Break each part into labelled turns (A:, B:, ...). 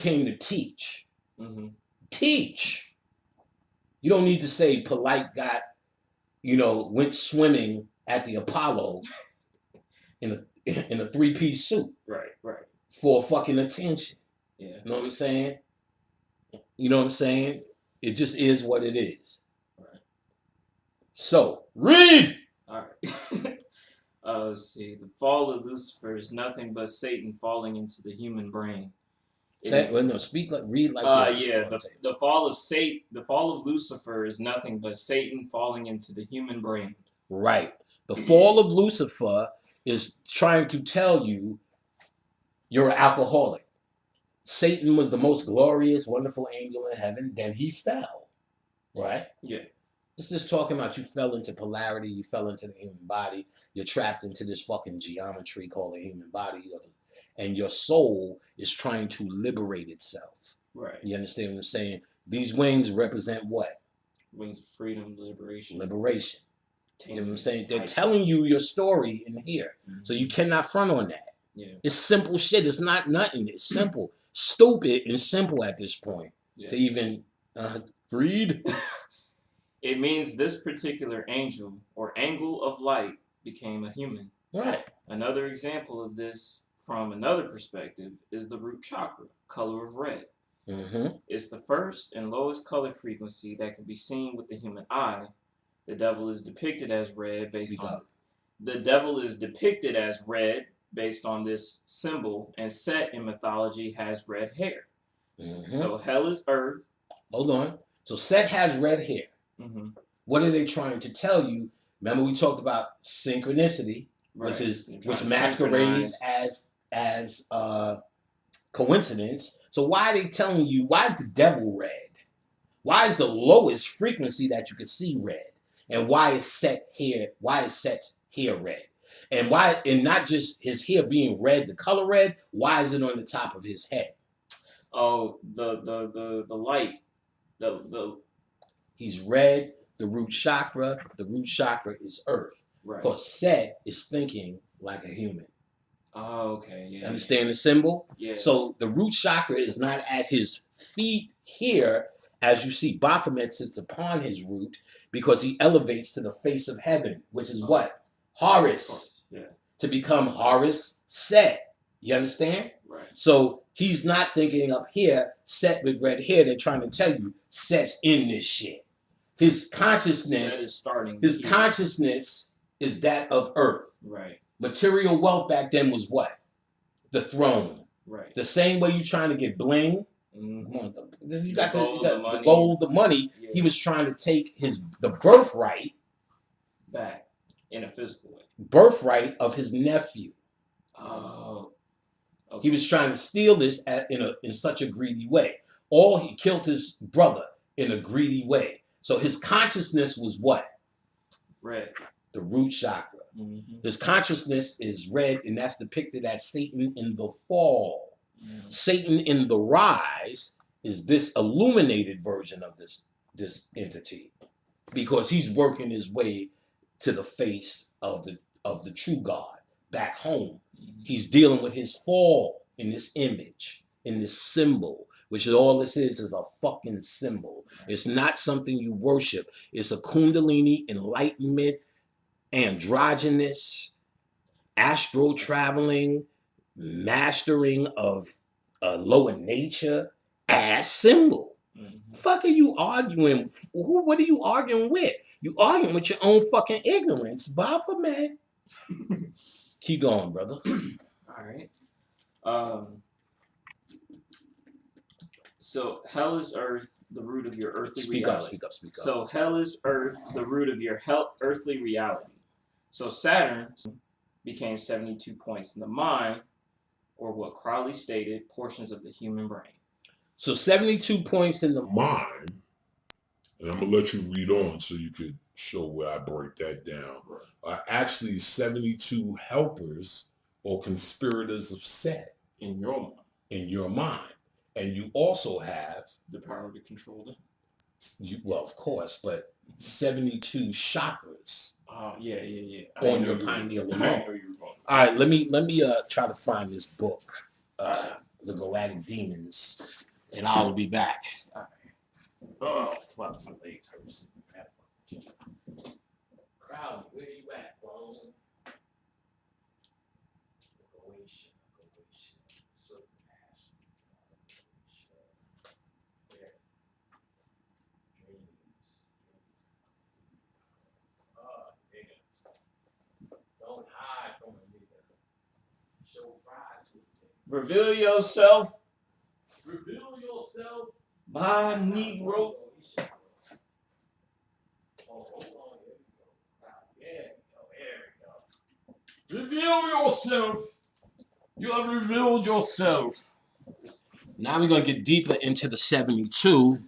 A: came to teach. Mm-hmm. Teach. You don't need to say Polite got, went swimming at the Apollo in a 3-piece suit.
B: Right.
A: For fucking attention.
B: Yeah.
A: You know what I'm saying? It just is what it is.
B: Right.
A: So, read!
B: All right. Let's see. The fall of Lucifer is nothing but Satan falling into the human brain.
A: Read like
B: the fall of Lucifer is nothing but Satan falling into the human brain.
A: Right. The fall of Lucifer is trying to tell you you're an alcoholic. Satan was the most glorious, wonderful angel in heaven. Then he fell. Right?
B: Yeah.
A: It's just talking about you fell into polarity. You fell into the human body. You're trapped into this fucking geometry called the human body. And your soul is trying to liberate itself.
B: Right.
A: You understand what I'm saying? These wings represent what?
B: Wings of freedom, liberation.
A: Liberation. You know what I'm saying? They're telling you your story in here. Mm-hmm. So you cannot front on that.
B: Yeah.
A: It's simple shit. It's not nothing. It's simple. Stupid and simple at this point. Yeah. To even read.
B: It means this particular angel or angle of light became a human.
A: Right.
B: Another example of this from another perspective is the root chakra, color of red.
A: Mm-hmm.
B: It's the first and lowest color frequency that can be seen with the human eye. The devil is depicted as red based on this symbol, and Set in mythology has red hair. Mm-hmm. So hell is earth.
A: Hold on. So Set has red hair.
B: Mm-hmm.
A: What are they trying to tell you? Remember we talked about synchronicity,
B: right.
A: which masquerades as coincidence. So why are they telling you? Why is the devil red? Why is the lowest frequency that you can see red? And why is Set here? Why is Set's hair red? And why? And not just his hair being red, the color red. Why is it on the top of his head?
B: Oh, the light,
A: He's red. The root chakra is earth.
B: Right.
A: Because Set is thinking like a human.
B: Oh, okay. Yeah.
A: Understand the symbol?
B: Yeah.
A: So the root chakra is not at his feet here, as you see. Baphomet sits upon his root because he elevates to the face of heaven, which is what? Horus.
B: Yeah.
A: To become Horus Set. You understand?
B: Right.
A: So he's not thinking up here, Set with red hair. They're trying to tell you Set's in this shit. His consciousness is that of earth.
B: Right.
A: Material wealth back then was what? The throne.
B: Right.
A: The same way you're trying to get bling.
B: Mm-hmm.
A: You got the gold, the money. Yeah. He was trying to take the birthright
B: back in a physical way.
A: Birthright of his nephew.
B: Oh. Okay.
A: He was trying to steal this in such a greedy way. He killed his brother in a greedy way. So his consciousness was what?
B: Red.
A: The root chakra.
B: Mm-hmm.
A: His consciousness is red, and that's depicted as Satan in the fall. Mm-hmm. Satan in the rise is this illuminated version of this entity, because he's working his way to the face of the true God back home. Mm-hmm. He's dealing with his fall in this image, in this symbol, which is all this is a fucking symbol. It's not something you worship. It's a kundalini, enlightenment, androgynous, astral traveling, mastering of a lower nature ass symbol. Mm-hmm. Fuck are you arguing? What are you arguing with? You arguing with your own fucking ignorance, Baphomet. Keep going, brother.
B: All right. So hell is earth, the root of your earthly reality.
A: Speak up.
B: So hell is earth, the root of your earthly reality. So Saturn became 72 points in the mind, or what Crowley stated, portions of the human brain.
A: So 72 points in the mind.
C: And I'm going to let you read on so you could show where I break that down. Are actually 72 helpers or conspirators of Set
B: in your mind.
A: And you also have
B: the power to control them.
A: Well, of course, but 72 chakras.
B: Yeah.
A: On your pineal line. All right, let me try to find this book. the Goetic demons, and I'll be back.
B: All right.
A: Oh, fuck, my legs hurt. Crowley, where you at, bro? Don't hide from a nigga. Show pride to a nigga.
B: Reveal yourself,
A: Reveal yourself.
B: my Negro.
A: Oh, hold on. Here we go. Here we go. Reveal yourself. You have revealed yourself. Now we're going to get deeper into the 72.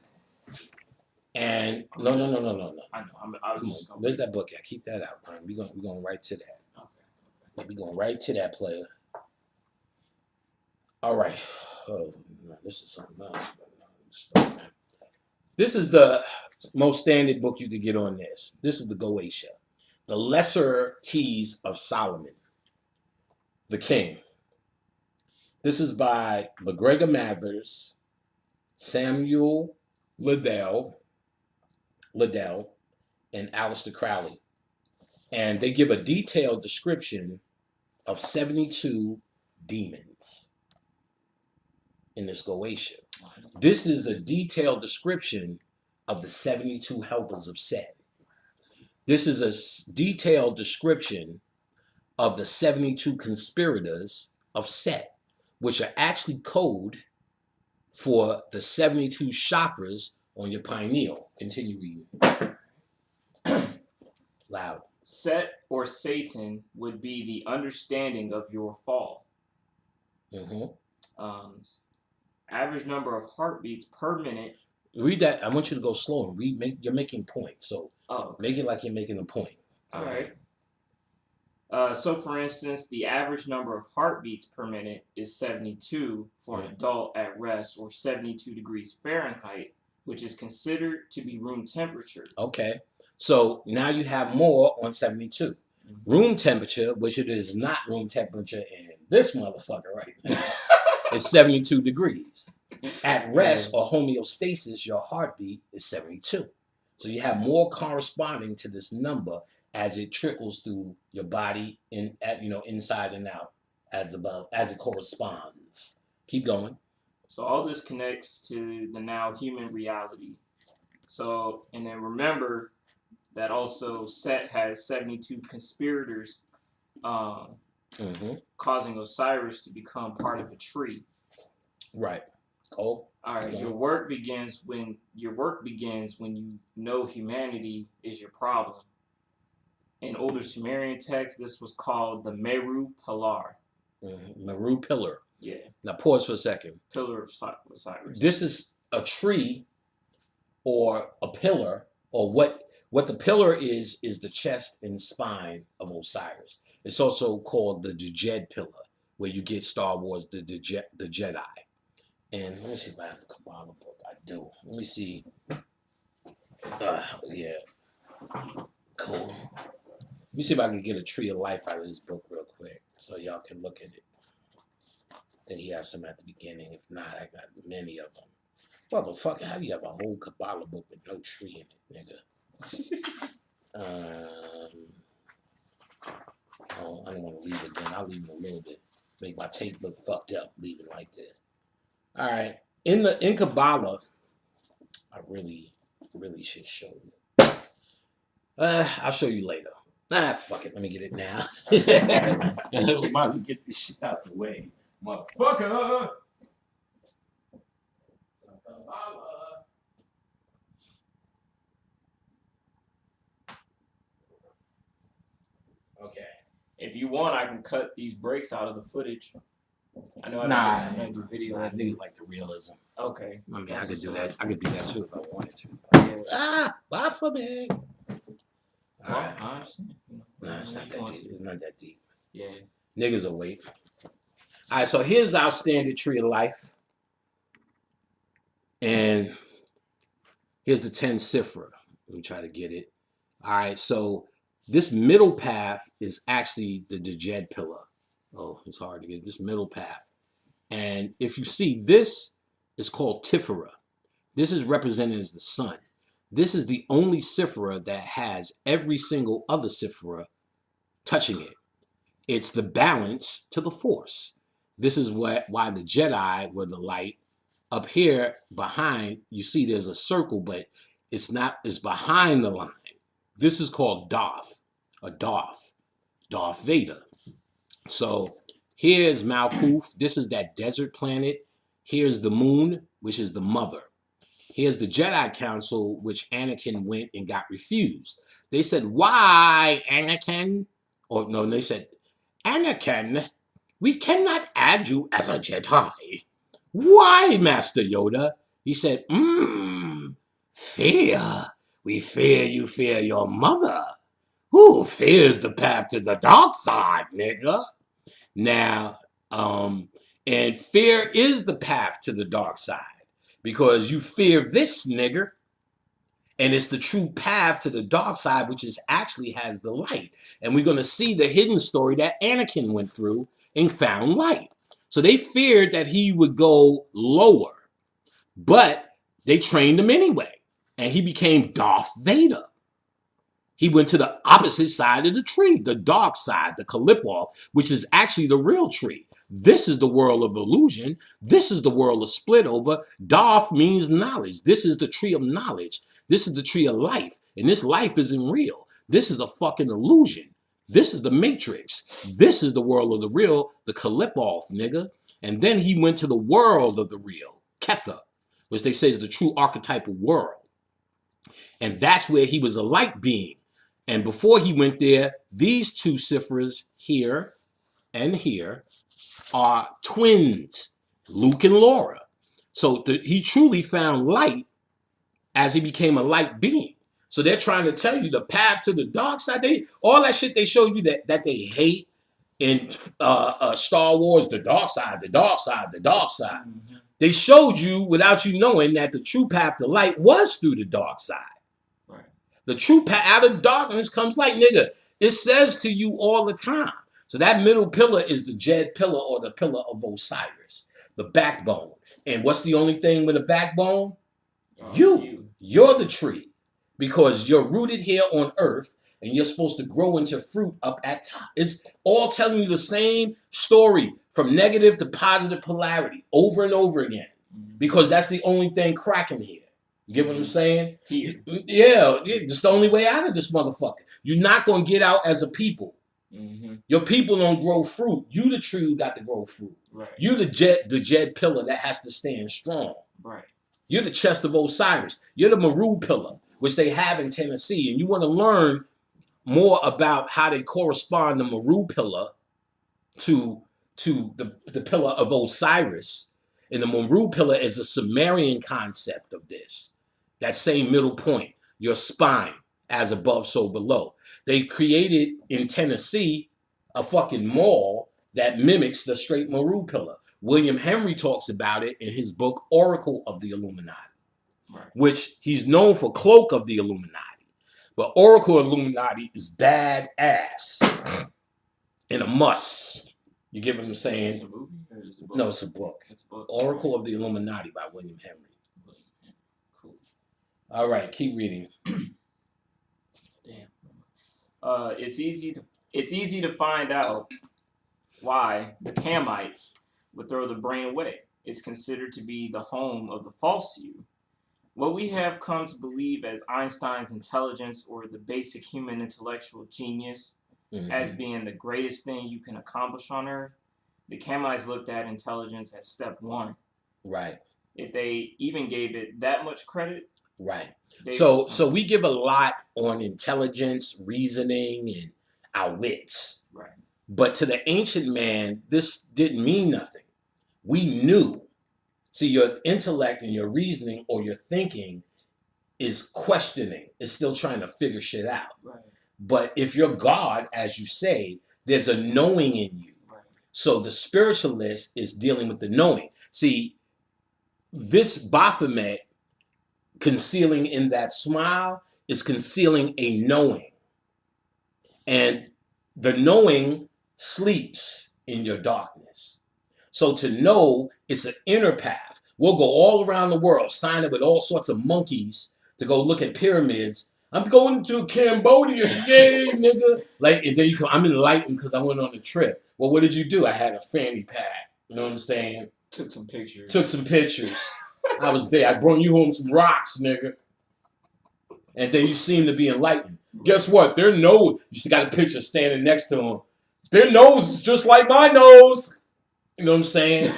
A: And no.
B: I know. I was
A: Come
B: just
A: on.
B: gonna.
A: Where's that book at? Keep that out, man. We're going right to that.
B: Okay.
A: We're going right to that, player. All right. Oh, no, this is something else. This is the most standard book you could get on this. This is the Goetia, the Lesser Keys of Solomon, the King. This is by McGregor Mathers, Samuel Liddell, and Aleister Crowley. And they give a detailed description of 72 demons in this Goetia. This is a detailed description of the 72 helpers of Set. This is a detailed description of the 72 conspirators of Set, which are actually code for the 72 chakras on your pineal. Continue reading. Loud.
B: Set or Satan would be the understanding of your fall. Average number of heartbeats per minute.
A: Read that. I want you to go slow. You're making points, so make it like you're making a point.
B: All right. So, for instance, the average number of heartbeats per minute is 72 for an adult at rest, or 72 degrees Fahrenheit, which is considered to be room temperature.
A: Okay. So now you have more on 72. Room temperature, which it is not room temperature in this motherfucker right now, is 72 degrees. At rest or homeostasis, your heartbeat is 72. So you have more corresponding to this number as it trickles through your body, inside and out, as it corresponds. Keep going.
B: So all this connects to the now human reality. So, and then remember that also Set has 72 conspirators causing Osiris to become part of a tree.
A: Right. Oh.
B: All right. Your work begins when you know humanity is your problem. In older Sumerian texts, this was called the Meru Pilar.
A: Meru Pillar.
B: Yeah.
A: Now pause for a second.
B: Pillar of Osiris.
A: This is a tree or a pillar, or what the pillar is the chest and spine of Osiris. It's also called the Djed Pillar, where you get Star Wars, the Jedi. And let me see if I have a Kabbalah book. I do. Let me see. Yeah. Cool. Let me see if I can get a Tree of Life out of this book real quick so y'all can look at it. I think he has some at the beginning. If not, I got many of them. Motherfucker, how do you have a whole Kabbalah book with no tree in it, nigga? Oh, I don't want to leave it then. I'll leave it a little bit. Make my tape look fucked up, leave it like this. All right. In Kabbalah, I really should show you. I'll show you later. Fuck it. Let me get it now. Might as well get this shit out the way. Motherfucker! Okay.
B: If you want, I can cut these breaks out of the footage. I know
A: I'm
B: gonna do video.
A: Niggas like the realism.
B: Okay.
A: I mean, I could do that. I could do that too if I wanted to.
B: Yeah.
A: Baphomet.
B: Well, I understand.
A: No, it's not that deep. It's not that deep.
B: Yeah.
A: Niggas will wait. All right, so here's the outstanding Tree of Life. And here's the 10 Sifra. Let me try to get it. All right, so this middle path is actually the Djed Pillar. Oh, it's hard to get this middle path. And if you see, this is called Tifera. This is represented as the sun. This is the only Sifra that has every single other Sifra touching it. It's the balance to the force. This is why the Jedi were the light. Up here behind, you see there's a circle, but it's not, it's behind the line. This is called Darth, Darth Vader. So here's Malkuth. This is that desert planet. Here's the moon, which is the mother. Here's the Jedi Council, which Anakin went and got refused. They said, why, Anakin? Or no, they said, Anakin, we cannot add you as a Jedi. Why, Master Yoda? He said, fear. We fear you fear your mother. Who fears the path to the dark side, nigga? Now, and fear is the path to the dark side because you fear this nigger, and it's the true path to the dark side, which is actually has the light. And we're going to see the hidden story that Anakin went through and found light. So they feared that he would go lower, but they trained him anyway, and he became Darth Vader. He went to the opposite side of the tree, the dark side, the Kalipov, which is actually the real tree. This is the world of illusion. This is the world of split over. Darth means knowledge. This is the tree of knowledge. This is the tree of life. And this life isn't real. This is a fucking illusion. This is the matrix. This is the world of the real, the Kalipov, nigga. And then he went to the world of the real, Ketha, which they say is the true archetypal world. And that's where he was a light being. And before he went there, these two Sifras here and here are twins, Luke and Laura. So he truly found light as he became a light being. So they're trying to tell you the path to the dark side. All that shit they showed you that they hate in Star Wars, the dark side, the dark side, the dark side. Mm-hmm. They showed you without you knowing that the true path to light was through the dark side. Right. The true path, out of darkness comes light, nigga. It says to you all the time. So that middle pillar is the Jed pillar, or the pillar of Osiris, the backbone. And what's the only thing with a backbone? You're the tree, because you're rooted here on earth and you're supposed to grow into fruit up at top. It's all telling you the same story from negative to positive polarity over and over again, because that's the only thing cracking here. You get what I'm saying? Here. Yeah, it's the only way out of this motherfucker. You're not going to get out as a people. Mm-hmm. Your people don't grow fruit. You the tree who got to grow fruit. Right. You the Jed pillar that has to stand strong. Right. You're the chest of Osiris. You're the Maru pillar, which they have in Tennessee. And you want to learn more about how they correspond the Maru pillar to the pillar of Osiris. And the Maru pillar is a Sumerian concept of this. That same middle point, your spine, as above, so below. They created in Tennessee a fucking mall that mimics the straight Maru pillar. William Henry talks about it in his book, Oracle of the Illuminati, right, which he's known for Cloak of the Illuminati. But Oracle of the Illuminati is badass and a must. You get what I'm saying?
B: It's a movie or is it a book?
A: No, it's a book. It's a book. Oracle of the Illuminati by William Henry. Cool. All right, keep reading.
B: Damn. It's easy to find out why the Kamites would throw the brain away. It's considered to be the home of the false you. What we have come to believe as Einstein's intelligence, or the basic human intellectual genius, as being the greatest thing you can accomplish on Earth, the Kamites looked at intelligence as step one.
A: Right.
B: If they even gave it that much credit.
A: Right. So we give a lot on intelligence, reasoning, and our wits. Right. But to the ancient man, this didn't mean nothing. We knew. See, your intellect and your reasoning or your thinking is questioning. It's still trying to figure shit out. Right. But if you're God, as you say, there's a knowing in you. Right. So the spiritualist is dealing with the knowing. See, this Baphomet concealing in that smile is concealing a knowing. And the knowing sleeps in your darkness. So to know, it's an inner path. We'll go all around the world, sign up with all sorts of monkeys to go look at pyramids. I'm going to Cambodia, yay, nigga. Like, and then you come, I'm enlightened because I went on a trip. Well, what did you do? I had a fanny pack. You know what I'm saying?
B: Took some pictures.
A: I was there. I brought you home some rocks, nigga. And then you seem to be enlightened. Guess what? Their nose, you see, got a picture standing next to them. Their nose is just like my nose. You know what I'm saying?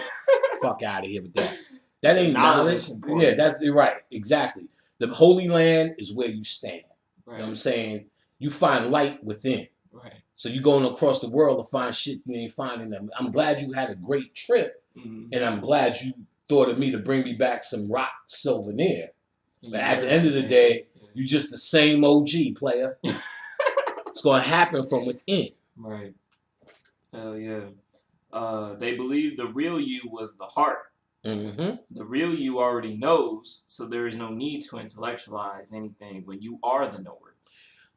A: Fuck out of here with that. That ain't knowledge. Yeah, that's right. Exactly. The Holy Land is where you stand. Right. You know what I'm saying? You find light within. Right. So you going across the world to find shit you ain't finding them. I'm glad you had a great trip. Mm-hmm. And I'm glad you thought of me to bring me back some rock souvenir. But at the end of the day, you just the same OG player. It's going to happen from within.
B: Right. Hell yeah. They believe the real you was the heart. Mm-hmm. The real you already knows, so there is no need to intellectualize anything when you are the knower.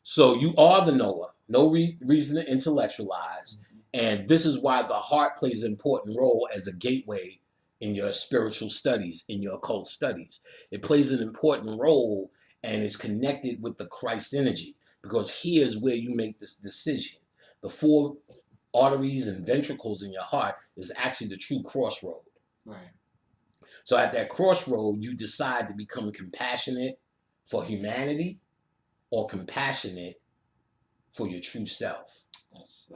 A: So you are the knower. No reason to intellectualize. Mm-hmm. And this is why the heart plays an important role as a gateway in your spiritual studies, in your occult studies. It plays an important role and is connected with the Christ energy, because here's where you make this decision. The 4 arteries and ventricles in your heart is actually the true crossroad. Right. So at that crossroad, you decide to become compassionate for humanity or compassionate for your true self,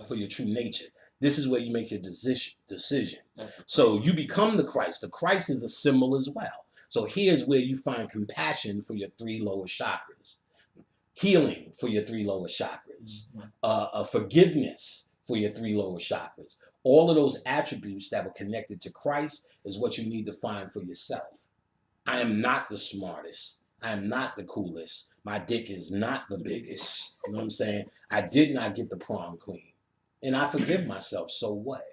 A: for your true nature. This is where you make your decision. So you become the Christ. The Christ is a symbol as well. So here's where you find compassion for your 3 lower chakras, healing for your 3 lower chakras, forgiveness for your 3 lower chakras. All of those attributes that were connected to Christ is what you need to find for yourself. I am not the smartest. I am not the coolest. My dick is not the biggest. You know what I'm saying? I did not get the prom queen. And I forgive myself, so what?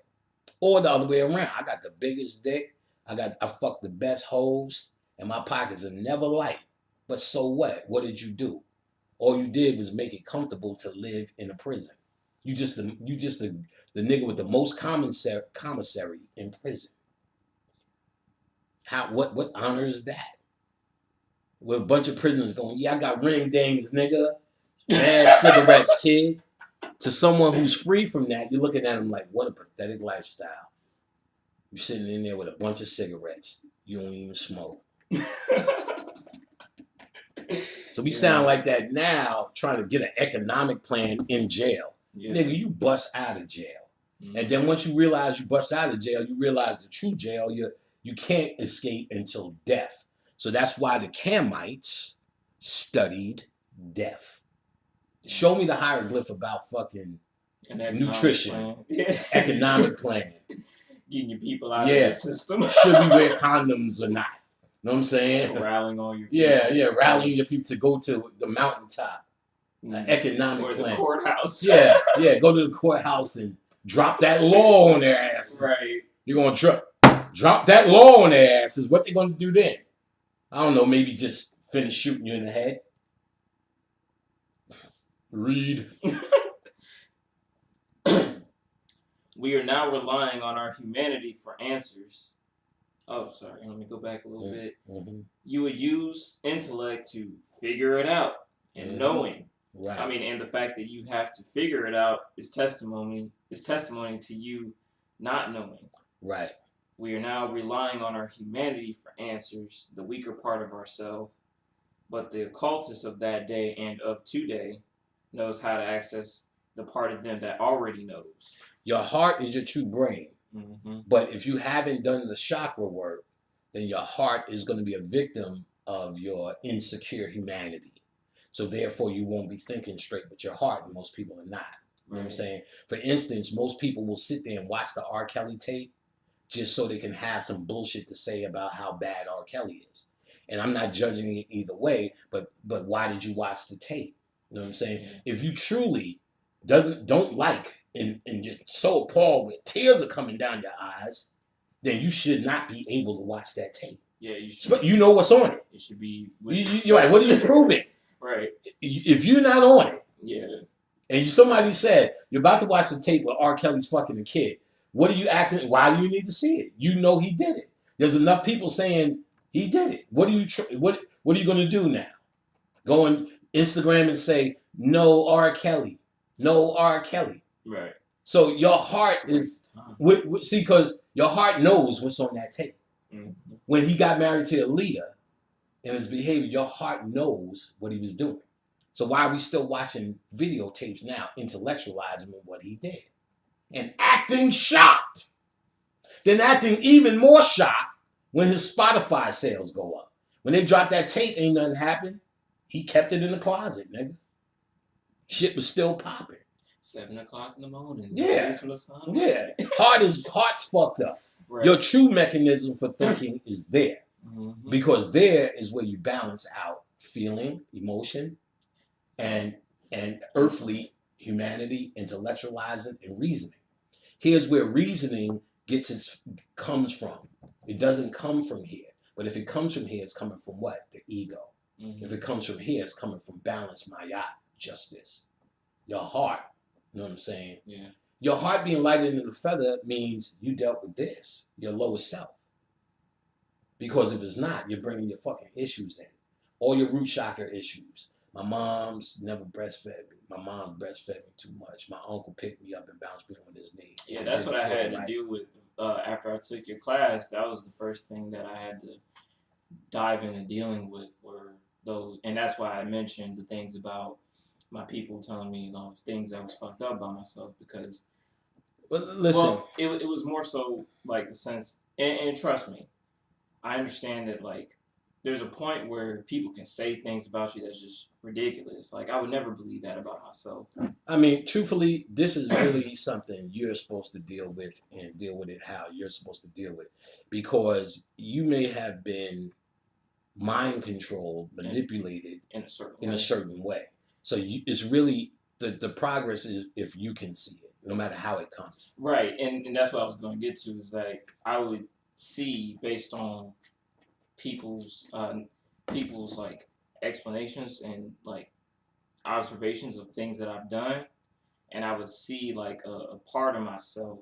A: Or the other way around. I got the biggest dick. I fucked the best hoes, and my pockets are never light. But so what? What did you do? All you did was make it comfortable to live in a prison. You just the nigga with the most commissary in prison. What honor is that? With a bunch of prisoners going, yeah, I got ring dings, nigga. Bad cigarettes, kid. To someone who's free from that, you're looking at them like, what a pathetic lifestyle. You're sitting in there with a bunch of cigarettes. You don't even smoke. So we sound like that now, trying to get an economic plan in jail. Yeah. Nigga, you bust out of jail. Mm-hmm. And then once you realize you bust out of jail, you realize the true jail, you can't escape until death. So that's why the Kamites studied death. Show me the hieroglyph about fucking nutrition, economic plan.
B: Getting your people out of the system.
A: Should we wear condoms or not? You know what I'm saying?
B: Rallying all your people.
A: Rallying your people to go to the mountaintop. Economic
B: or
A: plan.
B: The courthouse.
A: Go to the courthouse and drop that law on their asses.
B: Right.
A: You're going to drop that law on their asses. What they going to do then? I don't know, maybe just finish shooting you in the head. Read.
B: We are now relying on our humanity for answers. Oh, sorry. Let me go back a little bit. Mm-hmm. You would use intellect to figure it out and knowing. Right. I mean, and the fact that you have to figure it out is testimony to you not knowing.
A: Right.
B: We are now relying on our humanity for answers, the weaker part of ourselves. But the occultist of that day and of today knows how to access the part of them that already knows.
A: Your heart is your true brain. Mm-hmm. But if you haven't done the chakra work, then your heart is going to be a victim of your insecure humanity. So therefore, you won't be thinking straight with your heart, and most people are not. You know what I'm saying? For instance, most people will sit there and watch the R. Kelly tape just so they can have some bullshit to say about how bad R. Kelly is. And I'm not judging it either way, but why did you watch the tape? You know what I'm saying? Yeah. If you truly don't like and you're so appalled with tears are coming down your eyes, then you should not be able to watch that tape.
B: Yeah, you should.
A: But you know what's on it.
B: It should be.
A: You're right. What are you proving?
B: Right.
A: If you're not on it,
B: yeah.
A: And somebody said you're about to watch the tape where R. Kelly's fucking a kid. What are you acting? Why do you need to see it? You know he did it. There's enough people saying he did it. What are you what are you going to do now? Go on Instagram and say no R. Kelly, no R. Kelly.
B: Right.
A: So your heart is see, because your heart knows what's on that tape.
B: Mm-hmm.
A: When he got married to Aaliyah, in his behavior, your heart knows what he was doing. So why are we still watching videotapes now, intellectualizing what he did? And acting shocked. Then acting even more shocked when his Spotify sales go up. When they dropped that tape, ain't nothing happened. He kept it in the closet, nigga. Shit was still popping.
B: 7 o'clock in the morning.
A: Yeah.
B: From the sun.
A: Yeah. Heart's fucked up. Right. Your true mechanism for thinking is there. Mm-hmm. Because there is where you balance out feeling, emotion, and earthly humanity, intellectualizing, and reasoning. Here's where reasoning comes from. It doesn't come from here. But if it comes from here, it's coming from what? The ego. Mm-hmm. If it comes from here, it's coming from balance, mayat, justice. Your heart, you know what I'm saying? Yeah. Your heart being lighter than a feather means you dealt with this, your lowest self. Because if it's not, you're bringing your fucking issues in. All your root chakra issues. My mom's never breastfed me. My mom breastfed me too much. My uncle picked me up and bounced me on his knee.
B: Yeah, that's what I had to deal with after I took your class. That was the first thing that I had to dive into dealing with were those. And that's why I mentioned the things about my people telling me those things that was fucked up by myself because...
A: Listen.
B: Well, it was more so like the sense... And trust me, I understand that, like, there's a point where people can say things about you that's just ridiculous. Like, I would never believe that about myself.
A: I mean, truthfully, this is really something you're supposed to deal with and deal with it how you're supposed to deal with it. Because you may have been mind controlled, manipulated in a certain way. So it's really, the progress is if you can see it, no matter how it comes.
B: Right, and that's what I was going to get to is like, I would see based on people's like explanations and like observations of things that I've done, and I would see like a part of myself.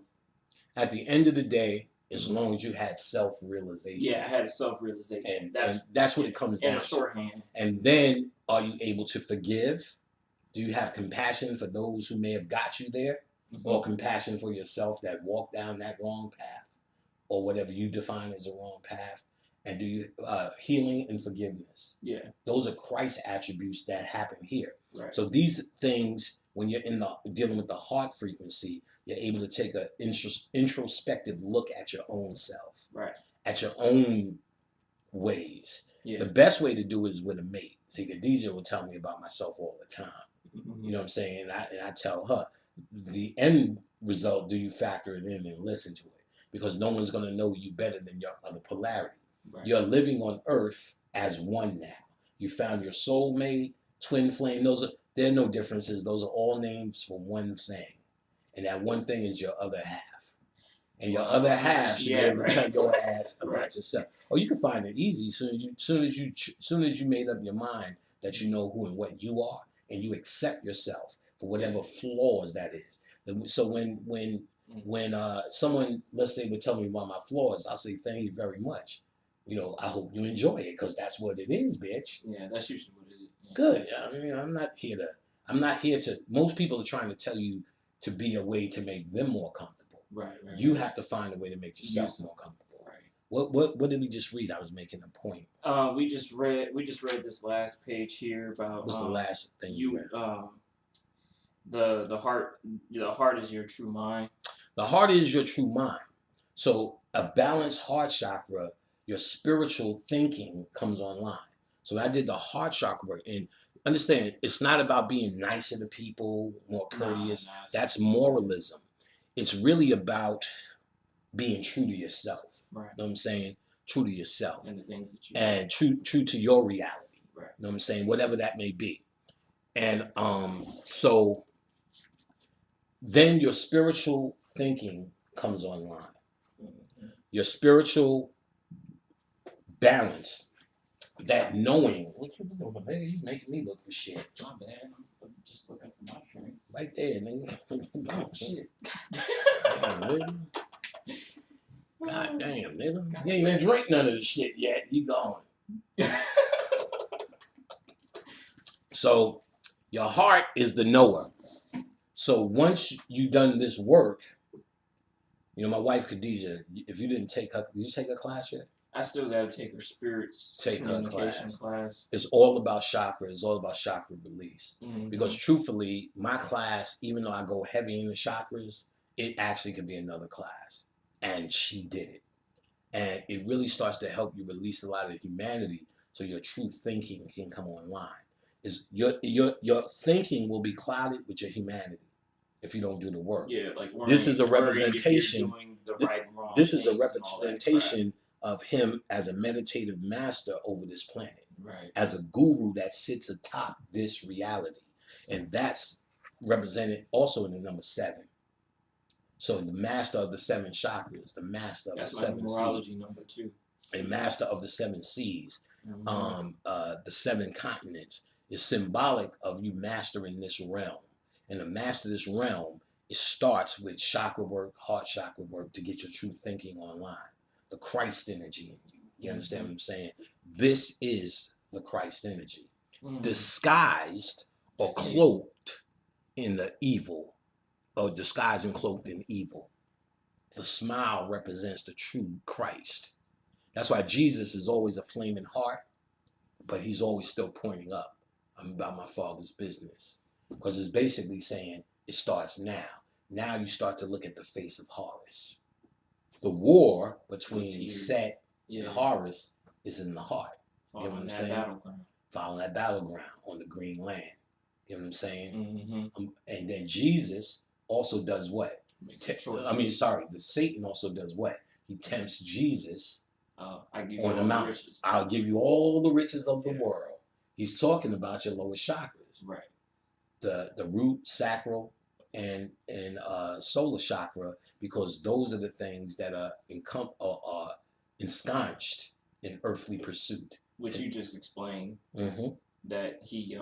A: At the end of the day, as long as you had self-realization.
B: Yeah, I had a self-realization.
A: And that's what it comes down to.
B: In a shorthand.
A: And then, are you able to forgive? Do you have compassion for those who may have got you there? Mm-hmm. Or compassion for yourself that walked down that wrong path? Or whatever you define as a wrong path? And do you healing and forgiveness? Yeah, those are Christ attributes that happen here. Right. So these things, when you're dealing with the heart frequency, you're able to take an introspective look at your own self, right? At your own ways. Yeah. The best way to do it is with a mate. See, Khadijah will tell me about myself all the time. Mm-hmm. You know what I'm saying? And I tell her the end result. Do you factor it in and listen to it? Because no one's going to know you better than your other polarity. Right. You're living on Earth as one now. You found your soulmate, twin flame. There are no differences. Those are all names for one thing. And that one thing is your other half. And your other half should be able to tell your ass about yourself. Oh, you can find it easy soon as you made up your mind that you know who and what you are, and you accept yourself for whatever flaws that is. So when someone, let's say, would tell me about my flaws, I'll say thank you very much. You know, I hope you enjoy it because that's what it is, bitch.
B: Yeah, that's usually what it is. Yeah.
A: Good. I mean, I'm not here to. Most people are trying to tell you to be a way to make them more comfortable. Right. You have to find a way to make yourself more comfortable. Right. What did we just read? I was making a point.
B: We just read this last page here about.
A: What's the last thing you read?
B: The heart is your true mind.
A: The heart is your true mind. So a balanced heart chakra, your spiritual thinking comes online. So I did the heart chakra work, and understand it's not about being nicer to people, more courteous. That's moralism. It's really about being true to yourself. Right. You know what I'm saying? True to yourself. And the things that you and true to your reality. Right. You know what I'm saying? Whatever that may be. And so then your spiritual thinking comes online. Mm-hmm. Your spiritual balance, that knowing. What you doing? Hey, you making me look for shit.
B: My bad. Just looking for my drink.
A: Right there, nigga. Oh, shit. God damn, nigga. You ain't even drink none of the shit yet. You gone. So, your heart is the knower. So, once you done this work, you know, my wife, Khadijah, if you didn't take her, did you take her class yet?
B: I still got to take her spirits communication class.
A: It's all about chakra. It's all about chakra release.
B: Mm-hmm.
A: Because truthfully, my class, even though I go heavy in the chakras, it actually could be another class. And she did it. And it really starts to help you release a lot of humanity so your true thinking can come online. Is your thinking will be clouded with your humanity if you don't do the work.
B: Yeah, like
A: this is a representation. This is a
B: and
A: representation of him as a meditative master over this planet,
B: right?
A: As a guru that sits atop this reality, and that's represented also in the number 7. So the master of the 7 chakras, the master of the 7
B: numerology
A: seas,
B: number 2,
A: a master of the 7 seas, the 7 continents is symbolic of you mastering this realm. And to master this realm, it starts with chakra work, heart chakra work to get your true thinking online. The Christ energy in you. You understand what I'm saying? This is the Christ energy. Disguised or cloaked in the evil, or disguised and cloaked in evil. The smile represents the true Christ. That's why Jesus is always a flaming heart, but he's always still pointing up. I'm about my Father's business. Because it's basically saying it starts now. Now you start to look at the face of Horus. The war between Set and Horus is in the heart. You know what I'm saying? Following that battleground on the green land. You know what I'm saying? And then Jesus also does what? The Satan also does what? He tempts Jesus on the mountain. I'll give you all the riches of the world. He's talking about your lower chakras.
B: Right.
A: The root, sacral, and solar chakra, because those are the things that are ensconced in earthly pursuit.
B: Which you just explained that he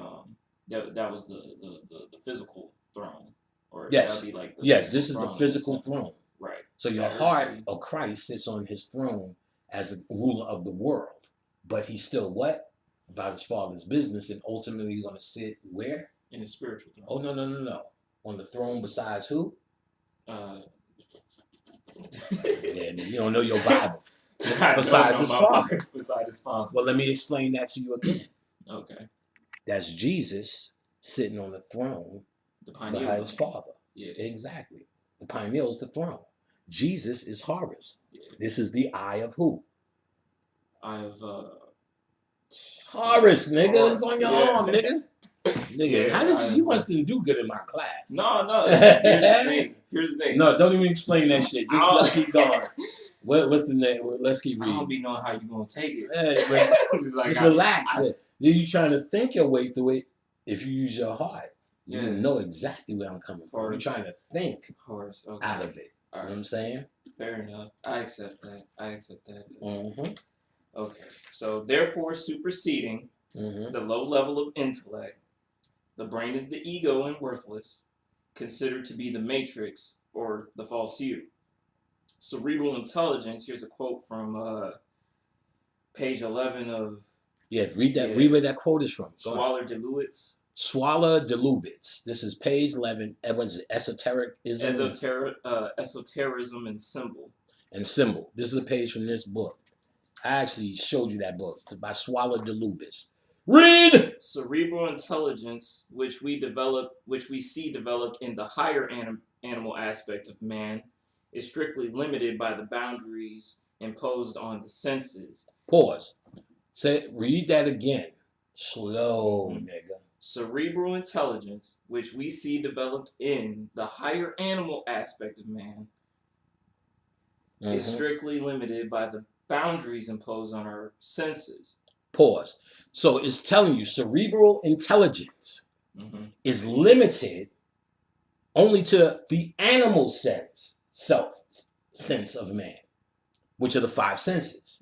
B: that was the physical throne. Or
A: yes,
B: be like
A: this is the physical throne.
B: Right.
A: So your heart of Christ sits on his throne as the ruler of the world, but he's still what? About his Father's business, and ultimately he's going to sit where?
B: In his spiritual throne.
A: Oh, no. On the throne besides who? Yeah, you don't know your Bible. Besides his Father.
B: Besides his Father.
A: Well, let me explain that to you again.
B: Okay.
A: That's Jesus sitting on the throne behind his Father.
B: Yeah.
A: Exactly. The pineal is the throne. Jesus is Horus.
B: Yeah.
A: This is the eye of who?
B: Eye of
A: Horus, nigga. It's on your arm, nigga. Nigga, how did you must didn't do good in my class?
B: No. Here's the thing.
A: No, don't even explain that shit. Just let's keep going. What's the name? Let's keep reading.
B: I don't be knowing how you gonna take it.
A: Just relax. Then you trying to think your way through it. If you use your heart, you know exactly where I'm coming from. You're trying to think out of it. You know what I'm saying?
B: Fair enough. I accept that. Okay. So therefore, superseding the low level of intellect, the brain is the ego and worthless, considered to be the matrix or the false you. Cerebral intelligence, here's a quote from page 11 of...
A: Yeah, read that. Read where that quote is from.
B: Schwaller de Lewitz.
A: Schwaller de Lewitz. This is page 11. Was it esotericism?
B: Esotericism and symbol.
A: And symbol. This is a page from this book. I actually showed you that book by Schwaller de Lewitz. Read!
B: Cerebral intelligence, which we see developed in the higher animal aspect of man, is strictly limited by the boundaries imposed on the senses.
A: Pause. Read that again. Slow, nigga.
B: Cerebral intelligence, which we see developed in the higher animal aspect of man, is strictly limited by the boundaries imposed on our senses.
A: Pause. So it's telling you cerebral intelligence is limited only to the animal sense of man, which are the 5 senses,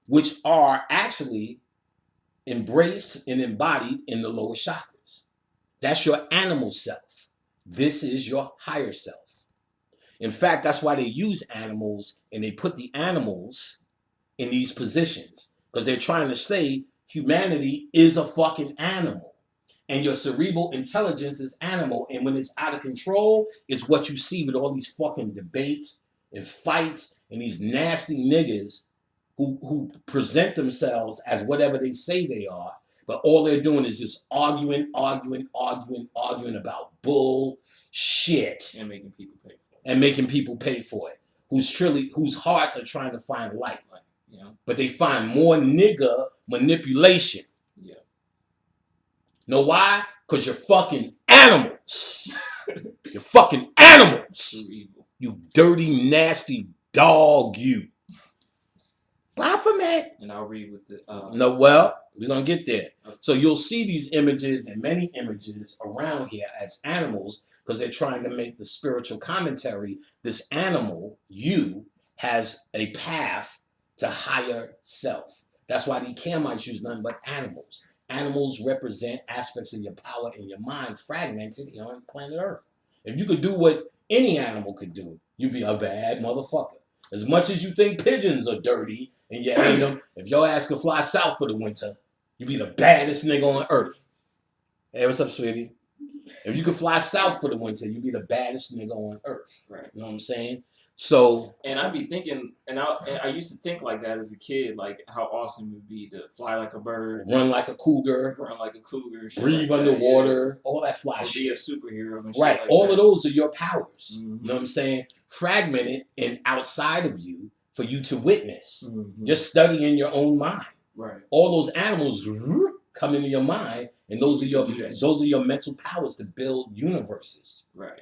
A: which are actually embraced and embodied in the lower chakras. That's your animal self. This is your higher self. In fact, that's why they use animals and they put the animals in these positions, because they're trying to say humanity is a fucking animal. And your cerebral intelligence is animal. And when it's out of control, it's what you see with all these fucking debates and fights and these nasty niggas who present themselves as whatever they say they are. But all they're doing is just arguing about bullshit.
B: And making people pay for it.
A: And making people pay for it. Whose hearts are trying to find light.
B: Yeah.
A: But they find more nigga manipulation.
B: Yeah.
A: Know why? Because you're fucking animals. You're fucking animals. You dirty, nasty dog, you. Baphomet.
B: And I'll read with the...
A: No, well, we're going to get there. Okay. So you'll see these images and many images around here as animals because they're trying to make the spiritual commentary. This animal, you, has a path to higher self. That's why the Kamites use nothing but animals. Animals represent aspects of your power and your mind fragmented here on planet Earth. If you could do what any animal could do, you'd be a bad motherfucker. As much as you think pigeons are dirty and you hate them, if your ass could fly south for the winter, you'd be the baddest nigga on earth. Hey, what's up, sweetie? If you could fly south for the winter, you'd be the baddest nigga on earth.
B: Right.
A: You know what I'm saying? So,
B: and I'd be thinking, and I used to think like that as a kid, like how awesome it would be to fly like a bird,
A: run like a cougar, breathe
B: like
A: underwater, all that fly
B: or
A: shit.
B: Be a superhero and shit
A: right.
B: Like
A: all
B: that.
A: of those are your powers.
B: Mm-hmm.
A: You know what I'm saying? Fragmented and outside of you for you to witness.
B: Mm-hmm.
A: You're studying your own mind.
B: Right.
A: All those animals come into your mind, and those are your mental powers to build universes.
B: Right.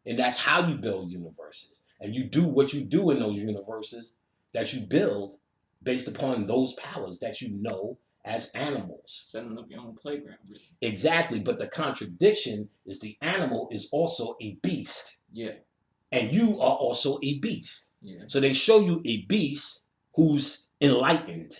A: And that's how you build universes. And you do what you do in those universes that you build based upon those powers that you know as animals.
B: Setting up your own playground. Really.
A: Exactly. But the contradiction is the animal is also a beast.
B: Yeah.
A: And you are also a beast.
B: Yeah.
A: So they show you a beast who's enlightened.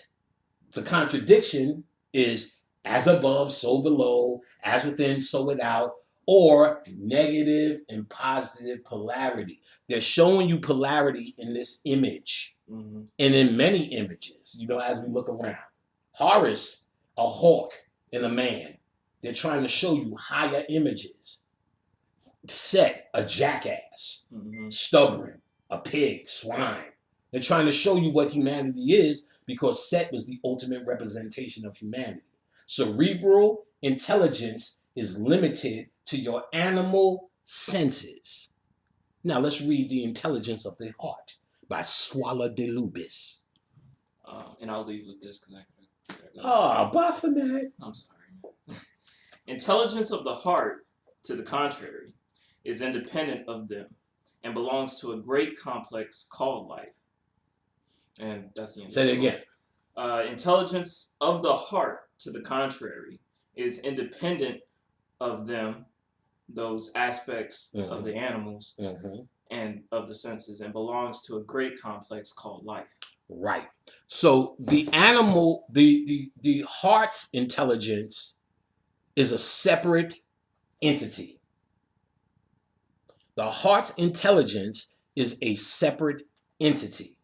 A: The contradiction is as above, so below, as within, so without, or negative and positive polarity. They're showing you polarity in this image and in many images, you know, as we look around. Horus, a hawk and a man. They're trying to show you higher images. Set, a jackass, stubborn, a pig, swine. They're trying to show you what humanity is because Set was the ultimate representation of humanity. Cerebral intelligence is limited to your animal senses. Now let's read The Intelligence of the Heart by Swalla de Lubis.
B: And I'll leave with this because I gotta go.
A: Oh, Baphomet.
B: I'm sorry. Intelligence of the heart, to the contrary, is independent of them and belongs to a great complex called life. And that's the end.
A: Say it again.
B: Intelligence of the heart, to the contrary, is independent of them, those aspects of the animals and of the senses, and belongs to a great complex called life.
A: Right. So the animal, the heart's intelligence is a separate entity. The heart's intelligence is a separate entity,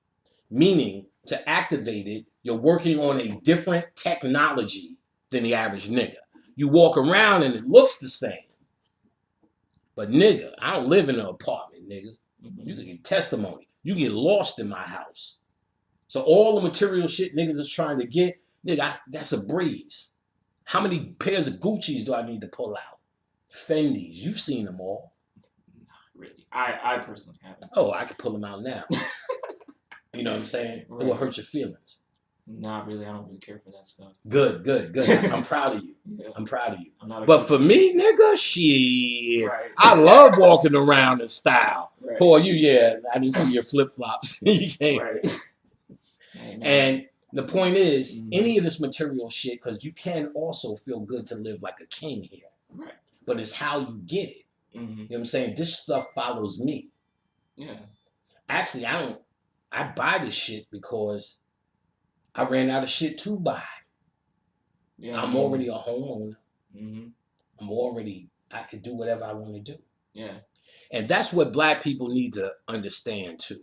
A: meaning to activate it, you're working on a different technology than the average nigga. You walk around and it looks the same. But nigga, I don't live in an apartment, nigga. You can get testimony. You get lost in my house. So all the material shit niggas is trying to get, nigga, that's a breeze. How many pairs of Gucci's do I need to pull out? Fendi's, you've seen them all.
B: Not really. I personally haven't.
A: Oh, I could pull them out now. You know what I'm saying? Right. It will hurt your feelings.
B: Not really. I don't really care for that stuff.
A: Good. I'm proud of you. Yeah. I'm proud of you.
B: But
A: for me, nigga, shit. Right. I love walking around in style. Right. For you, yeah. I didn't see your flip-flops. You can't. Right. And the point is, any of this material shit, because you can also feel good to live like a king here.
B: Right.
A: But it's how you get it. You know what I'm saying? This stuff follows me.
B: Yeah.
A: Actually, I buy this shit because I ran out of shit to buy. Yeah, I'm already a homeowner. I'm already I can do whatever I want to do.
B: Yeah.
A: And that's what black people need to understand too.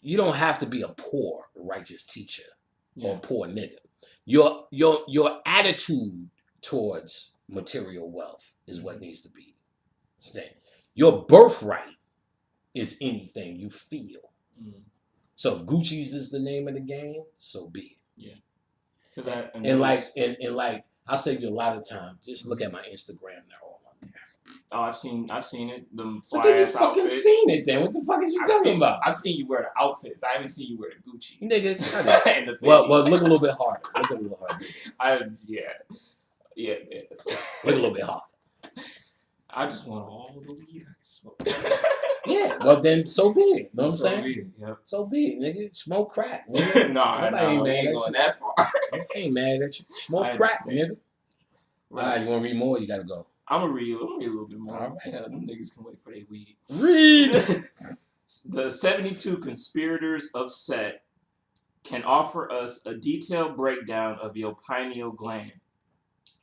A: You don't have to be a poor righteous teacher or a poor nigga. Your attitude towards material wealth is what needs to be. Understand? Your birthright is anything you feel. So if Gucci's is the name of the game, so be it.
B: Yeah. Because
A: and like I'll save you a lot of time. Just look at my Instagram; they're all on there.
B: Oh, I've seen it. Them
A: But
B: fly
A: then you
B: ass
A: fucking
B: outfits.
A: seen it then. What the fuck is you talking about?
B: I've seen you wear the outfits. I haven't seen you wear the Gucci.
A: Nigga,
B: And the
A: well,
B: fitties.
A: look a little bit harder. Look a little harder.
B: Yeah.
A: Look a little bit harder.
B: I just want all the weed I can smoke.
A: Yeah, well then so be it. Know what I'm
B: So
A: saying?
B: be it, yeah.
A: So be it, nigga. Smoke crack, nigga.
B: No,
A: Nobody ain't mad
B: ain't
A: at
B: going
A: you.
B: that far.
A: I ain't mad at you. Smoke
B: I
A: crack,
B: understand.
A: nigga. Alright, you wanna read more? You gotta go.
B: I'm gonna read a little bit more.
A: All right.
B: Yeah, them niggas can wait for their weed.
A: Read.
B: The 72 conspirators of Set can offer us a detailed breakdown of your pineal gland.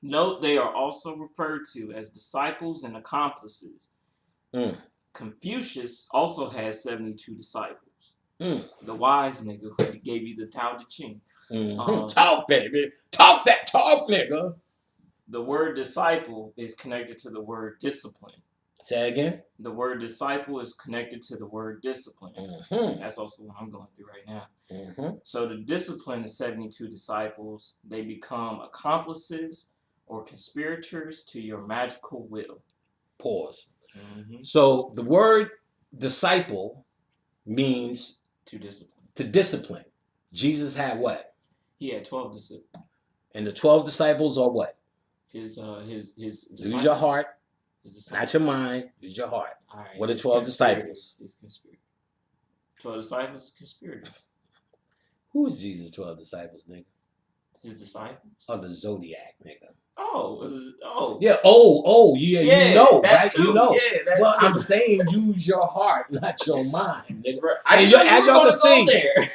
B: Note they are also referred to as disciples and accomplices. Confucius also has 72 disciples. The wise nigga who gave you the Tao Te Ching.
A: Talk, baby. Talk that talk, nigga.
B: The word disciple is connected to the word discipline.
A: Say again.
B: The word disciple is connected to the word discipline. That's also what I'm going through right now. So to discipline the 72 disciples, they become accomplices or conspirators to your magical will.
A: Pause. So the word disciple means
B: to discipline.
A: To discipline. Jesus had what?
B: He had 12 disciples. And
A: the 12 disciples are what?
B: His disciples.
A: Use your heart, not your mind. Use your heart.
B: All right.
A: What are 12 disciples?
B: His conspirators. 12 disciples, conspirators.
A: Who is Jesus' 12 disciples, nigga?
B: His disciples.
A: Oh, the Zodiac, nigga.
B: Oh.
A: Yeah, you know, right?
B: Too.
A: You know.
B: Yeah, that's
A: well, I'm saying use your heart, not your mind, nigga.
B: As y'all can see,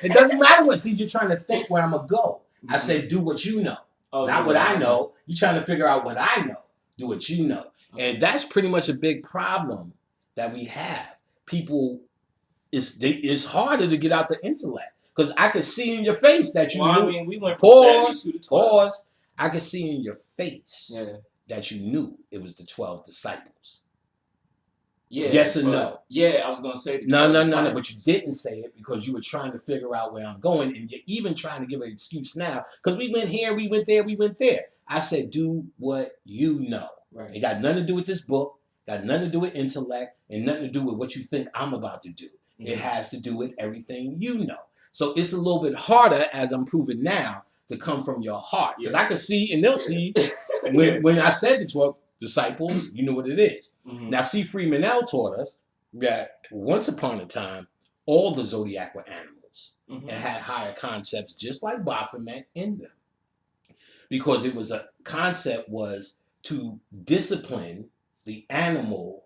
A: it doesn't matter what. See, you're trying to think where I'm going to go. I said do what you know. Not what I know. You're trying to figure out what I know. Do what you know. Okay. And that's pretty much a big problem that we have. People, it's harder to get out the intellect. Because I could see in your face that you knew.
B: I mean, we went from 70 to 12.
A: Pause. I could see in your face that you knew it was the 12 disciples.
B: Yeah.
A: Yes or no?
B: Yeah, I was going to say
A: No. But you didn't say it because you were trying to figure out where I'm going. And you're even trying to give an excuse now. Because we went here, we went there, we went there. I said, do what you know.
B: Right.
A: It got nothing to do with this book. Got nothing to do with intellect. And nothing to do with what you think I'm about to do. It has to do with everything you know. So it's a little bit harder, as I'm proving now, to come from your heart. Because I can see, and they'll see, when I said the 12 disciples, you know what it is. Now, C. Freeman L. taught us that once upon a time, all the Zodiac were animals and had higher concepts, just like Baphomet in them. Because it was a concept was to discipline the animal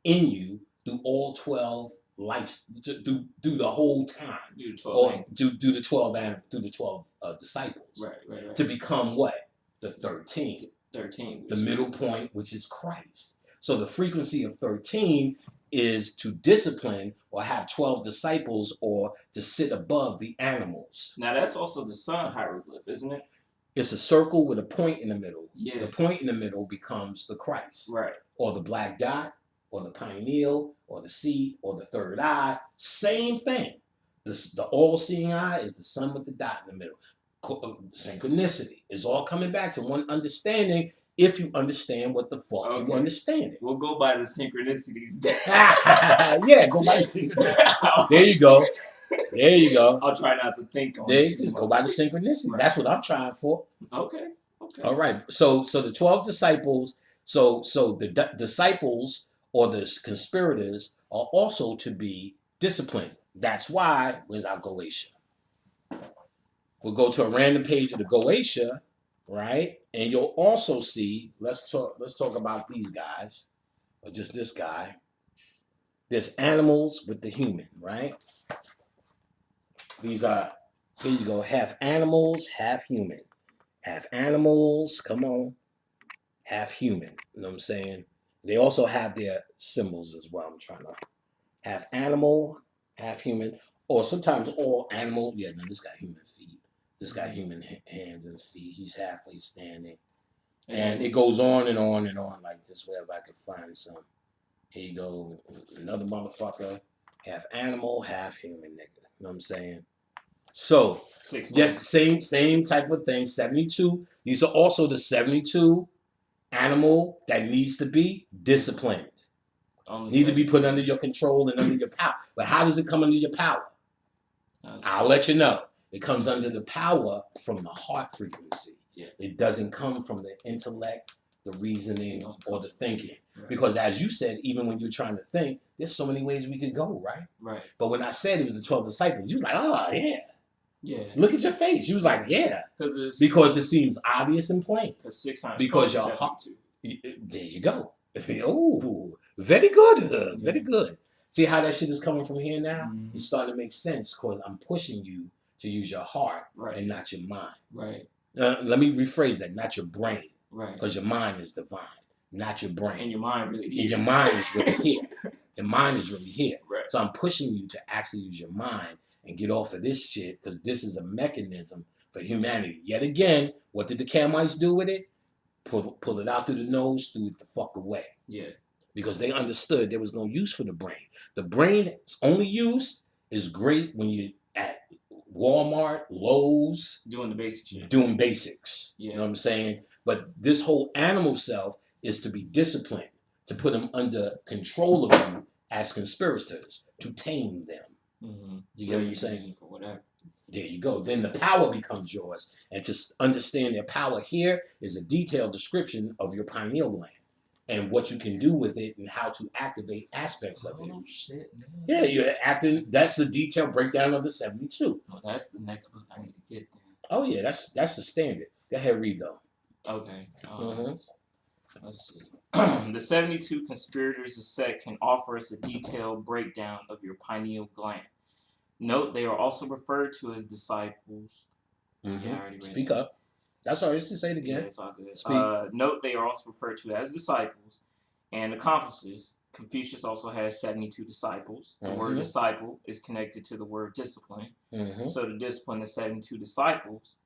A: in you through all 12 life do the whole time,
B: do the
A: 12 disciples,
B: right,
A: to become what? The 13, the middle point, which is Christ. So the frequency of 13 is to discipline or have 12 disciples or to sit above the animals.
B: Now that's also the sun hieroglyph, isn't it?
A: It's a circle with a point in the middle.
B: Yeah.
A: The point in the middle becomes the Christ,
B: right,
A: or the black dot, or the pineal, or the seed, or the third eye. Same thing. The all-seeing eye is the sun with the dot in the middle. Synchronicity is all coming back to one understanding if you understand what the fuck you understand it.
B: We'll go by the synchronicities.
A: Yeah, go by the synchronicities. There you go. There you go.
B: I'll try not to think on
A: it. Just go by the synchronicity. Right. That's what I'm trying for.
B: Okay.
A: All right. So the 12 disciples, so the disciples or the conspirators are also to be disciplined. That's why, where's our Goetia? We'll go to a random page of the Goetia, right? And you'll also see, let's talk about these guys, or just this guy. There's animals with the human, right? These are, here you go, half animals, half human. Half animals, come on, half human. You know what I'm saying? They also have their symbols as well. I'm trying to half animal, half human, or sometimes all animal. Yeah, no, this got human feet. This got human hands and feet. He's halfway standing. And it goes on and on and on like this, wherever I can find some. Here you go, another motherfucker, half animal, half human nigga. You know what I'm saying? So, yes, same type of thing, 72. These are also the 72 animal that needs to be disciplined. Need to be put under your control and under your power. But how does it come under your power? I'll let you know. It comes under the power from the heart frequency. Yeah. It doesn't come from the intellect, the reasoning, or the thinking. Right. Because as you said, even when you're trying to think, there's so many ways we could go, right? Right. But when I said it was the 12 disciples, you was like, oh, yeah. Yeah. Look at your face. You was like, yeah. Because it seems obvious and plain. Because 6 times 12 is 72. There you go. Oh, very good. Very good. See how that shit is coming from here now? Mm-hmm. It's starting to make sense because I'm pushing you to use your heart and not your mind. Right. Let me rephrase that. Not your brain. Right. Because your mind is divine. Not your brain. And your mind really here. And your mind is really here. Your mind is really here. Right. So I'm pushing you to actually use your mind and get off of this shit because this is a mechanism for humanity. Yet again, what did the Kamites do with it? Pull it out through the nose, threw it the fuck away. Yeah. Because they understood there was no use for the brain. The brain's only use is great when you're at Walmart, Lowe's. Doing the basic shit. Doing basics. Yeah. You know what I'm saying? But this whole animal self is to be disciplined, to put them under control of you as conspirators, to tame them. Mm-hmm. You get what I'm saying? For whatever. There you go. Then the power becomes yours. And to understand their power here is a detailed description of your pineal gland and what you can do with it and how to activate aspects of it. Oh, shit, man. Yeah, you're acting. That's the detailed breakdown of the 72. Oh, that's the next book I need to get then. Oh, yeah, that's the standard. Go ahead, read though. Okay. Let's see. The 72 conspirators of sect can offer us a detailed breakdown of your pineal gland. Note they are also referred to as disciples. Mm-hmm. Yeah, I already read Speak that. Up. That's all right. Just say it again. Yeah, it's all good. Note they are also referred to as disciples and accomplices. Confucius also has 72 disciples. The word disciple is connected to the word discipline. Mm-hmm. So to discipline the 72 disciples,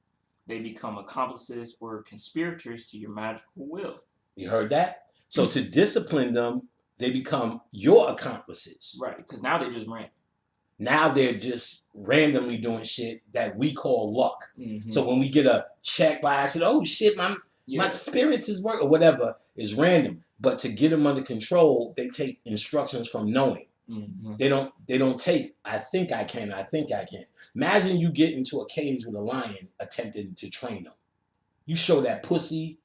A: they become accomplices or conspirators to your magical will. You heard that? So to discipline them, they become your accomplices. Right, because now they're just random. Now they're just randomly doing shit that we call luck. Mm-hmm. So when we get a check by accident, oh shit, my spirits is working or whatever is random. But to get them under control, they take instructions from knowing. Mm-hmm. They don't take, I think I can. Imagine you get into a cage with a lion attempting to train them. You show that pussy,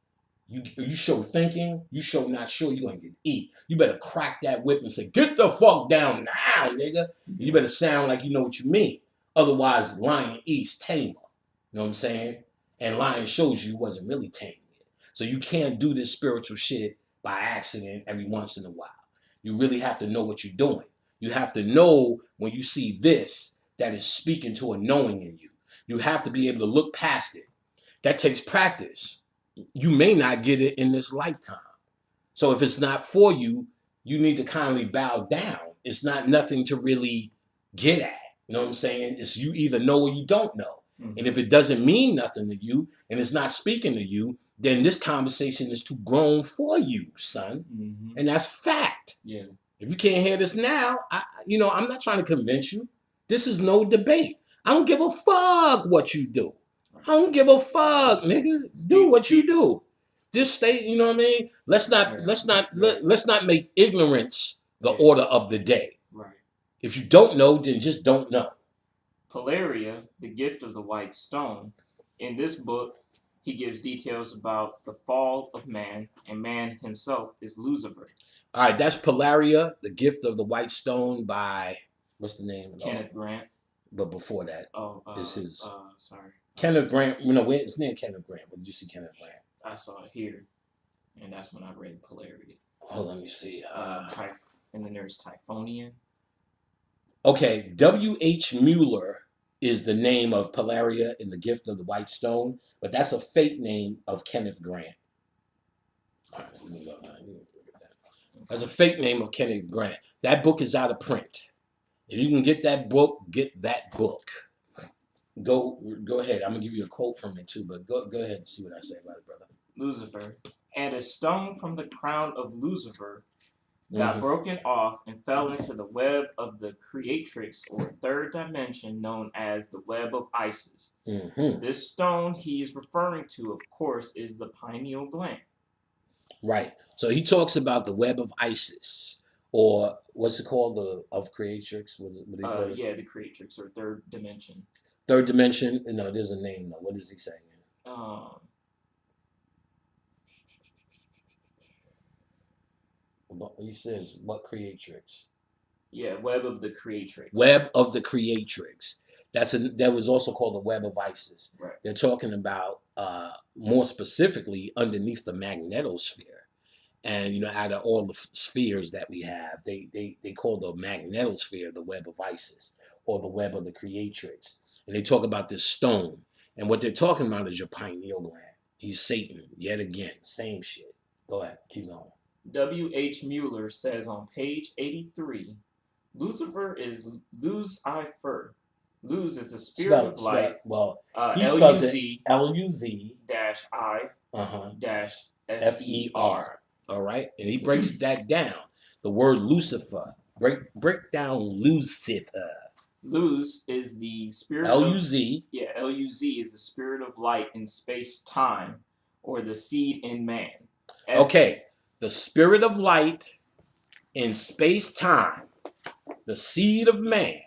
A: you show thinking, you show not sure, you're going to get eat. You better crack that whip and say, get the fuck down now, nigga. You better sound like you know what you mean. Otherwise, lion eats tamer. You know what I'm saying? And lion shows you wasn't really tame yet. So you can't do this spiritual shit by accident every once in a while. You really have to know what you're doing. You have to know when you see this, that is speaking to a knowing in you. You have to be able to look past it. That takes practice. You may not get it in this lifetime. So if it's not for you, you need to kindly bow down. It's not nothing to really get at. You know what I'm saying? It's you either know or you don't know. Mm-hmm. And if it doesn't mean nothing to you and it's not speaking to you, then this conversation is too grown for you, son. Mm-hmm. And that's fact. Yeah. If you can't hear this now, I'm not trying to convince you. This is no debate. I don't give a fuck what you do. I don't give a fuck, nigga. Do what you do. Just stay, you know what I mean? Let's not make ignorance the order of the day. Right. If you don't know, then just don't know. Polaria, the gift of the white stone. In this book, he gives details about the fall of man, and man himself is Lucifer. All right, that's Polaria, the gift of the white stone by, what's the name? Kenneth Grant. But before that, is his... sorry. Kenneth Grant, his name Kenneth Grant. Where did you see Kenneth Grant? I saw it here, and that's when I read Polarity. Oh, let me see. And then there's Typhonian. Okay, W.H. Mueller is the name of Polaria in the Gift of the White Stone, but that's a fake name of Kenneth Grant. All right, let me look at that. That's a fake name of Kenneth Grant. That book is out of print. If you can get that book, get that book. Go ahead. I'm gonna give you a quote from it too, but go ahead and see what I say about it, brother.
B: Lucifer. And a stone from the crown of Lucifer got broken off and fell into the web of the creatrix or third dimension known as the web of Isis. This stone he is referring to, of course, is the pineal gland.
A: Right. So he talks about the web of Isis, or what's it called? The of creatrix? What do you call it?
B: Yeah, the creatrix or third dimension.
A: Third dimension? No, there's a name though. What is he saying? He says, what creatrix?
B: Yeah, web of the creatrix.
A: Web of the creatrix. That was also called the web of Isis.
B: Right.
A: They're talking about more specifically underneath the magnetosphere. And you know, out of all the spheres that we have, they call the magnetosphere the web of Isis or the web of the creatrix. And they talk about this stone. And what they're talking about is your pineal gland. He's Satan, yet again. Same shit. Go ahead, keep going.
B: W.H. Mueller says on page 83, Lucifer is Luz-I-Fer. Luz is the spirit of light.
A: Well, he
B: spells
A: it
B: L-U-Z
A: L-U-Z
B: dash I dash
A: F-E-R. All right? And he breaks that down. The word Lucifer. Break down Lucifer.
B: Luz is the spirit
A: L-U-Z.
B: L-U-Z is the spirit of light in space-time, or the seed in man.
A: Okay. The spirit of light in space-time, the seed of man.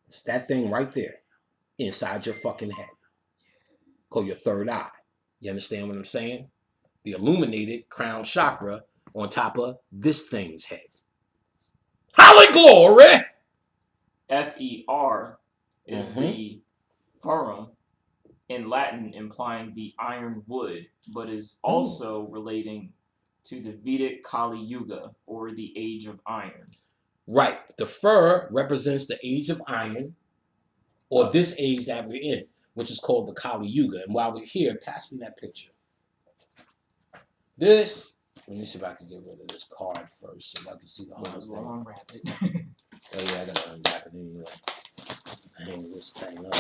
A: It's that thing right there inside your fucking head. Called your third eye. You understand what I'm saying? The illuminated crown chakra on top of this thing's head. Holly glory!
B: F-E-R is the ferrum in Latin, implying the iron wood, but is also relating to the Vedic Kali Yuga, or the Age of Iron.
A: Right. The fur represents the Age of Iron, or this age that we're in, which is called the Kali Yuga. And while we're here, pass me that picture. This, let me see if I can get rid of this card first so I can see the whole thing.
B: Unwrap it.
A: Oh yeah, I gotta unwrap it anyway. Hang this thing up.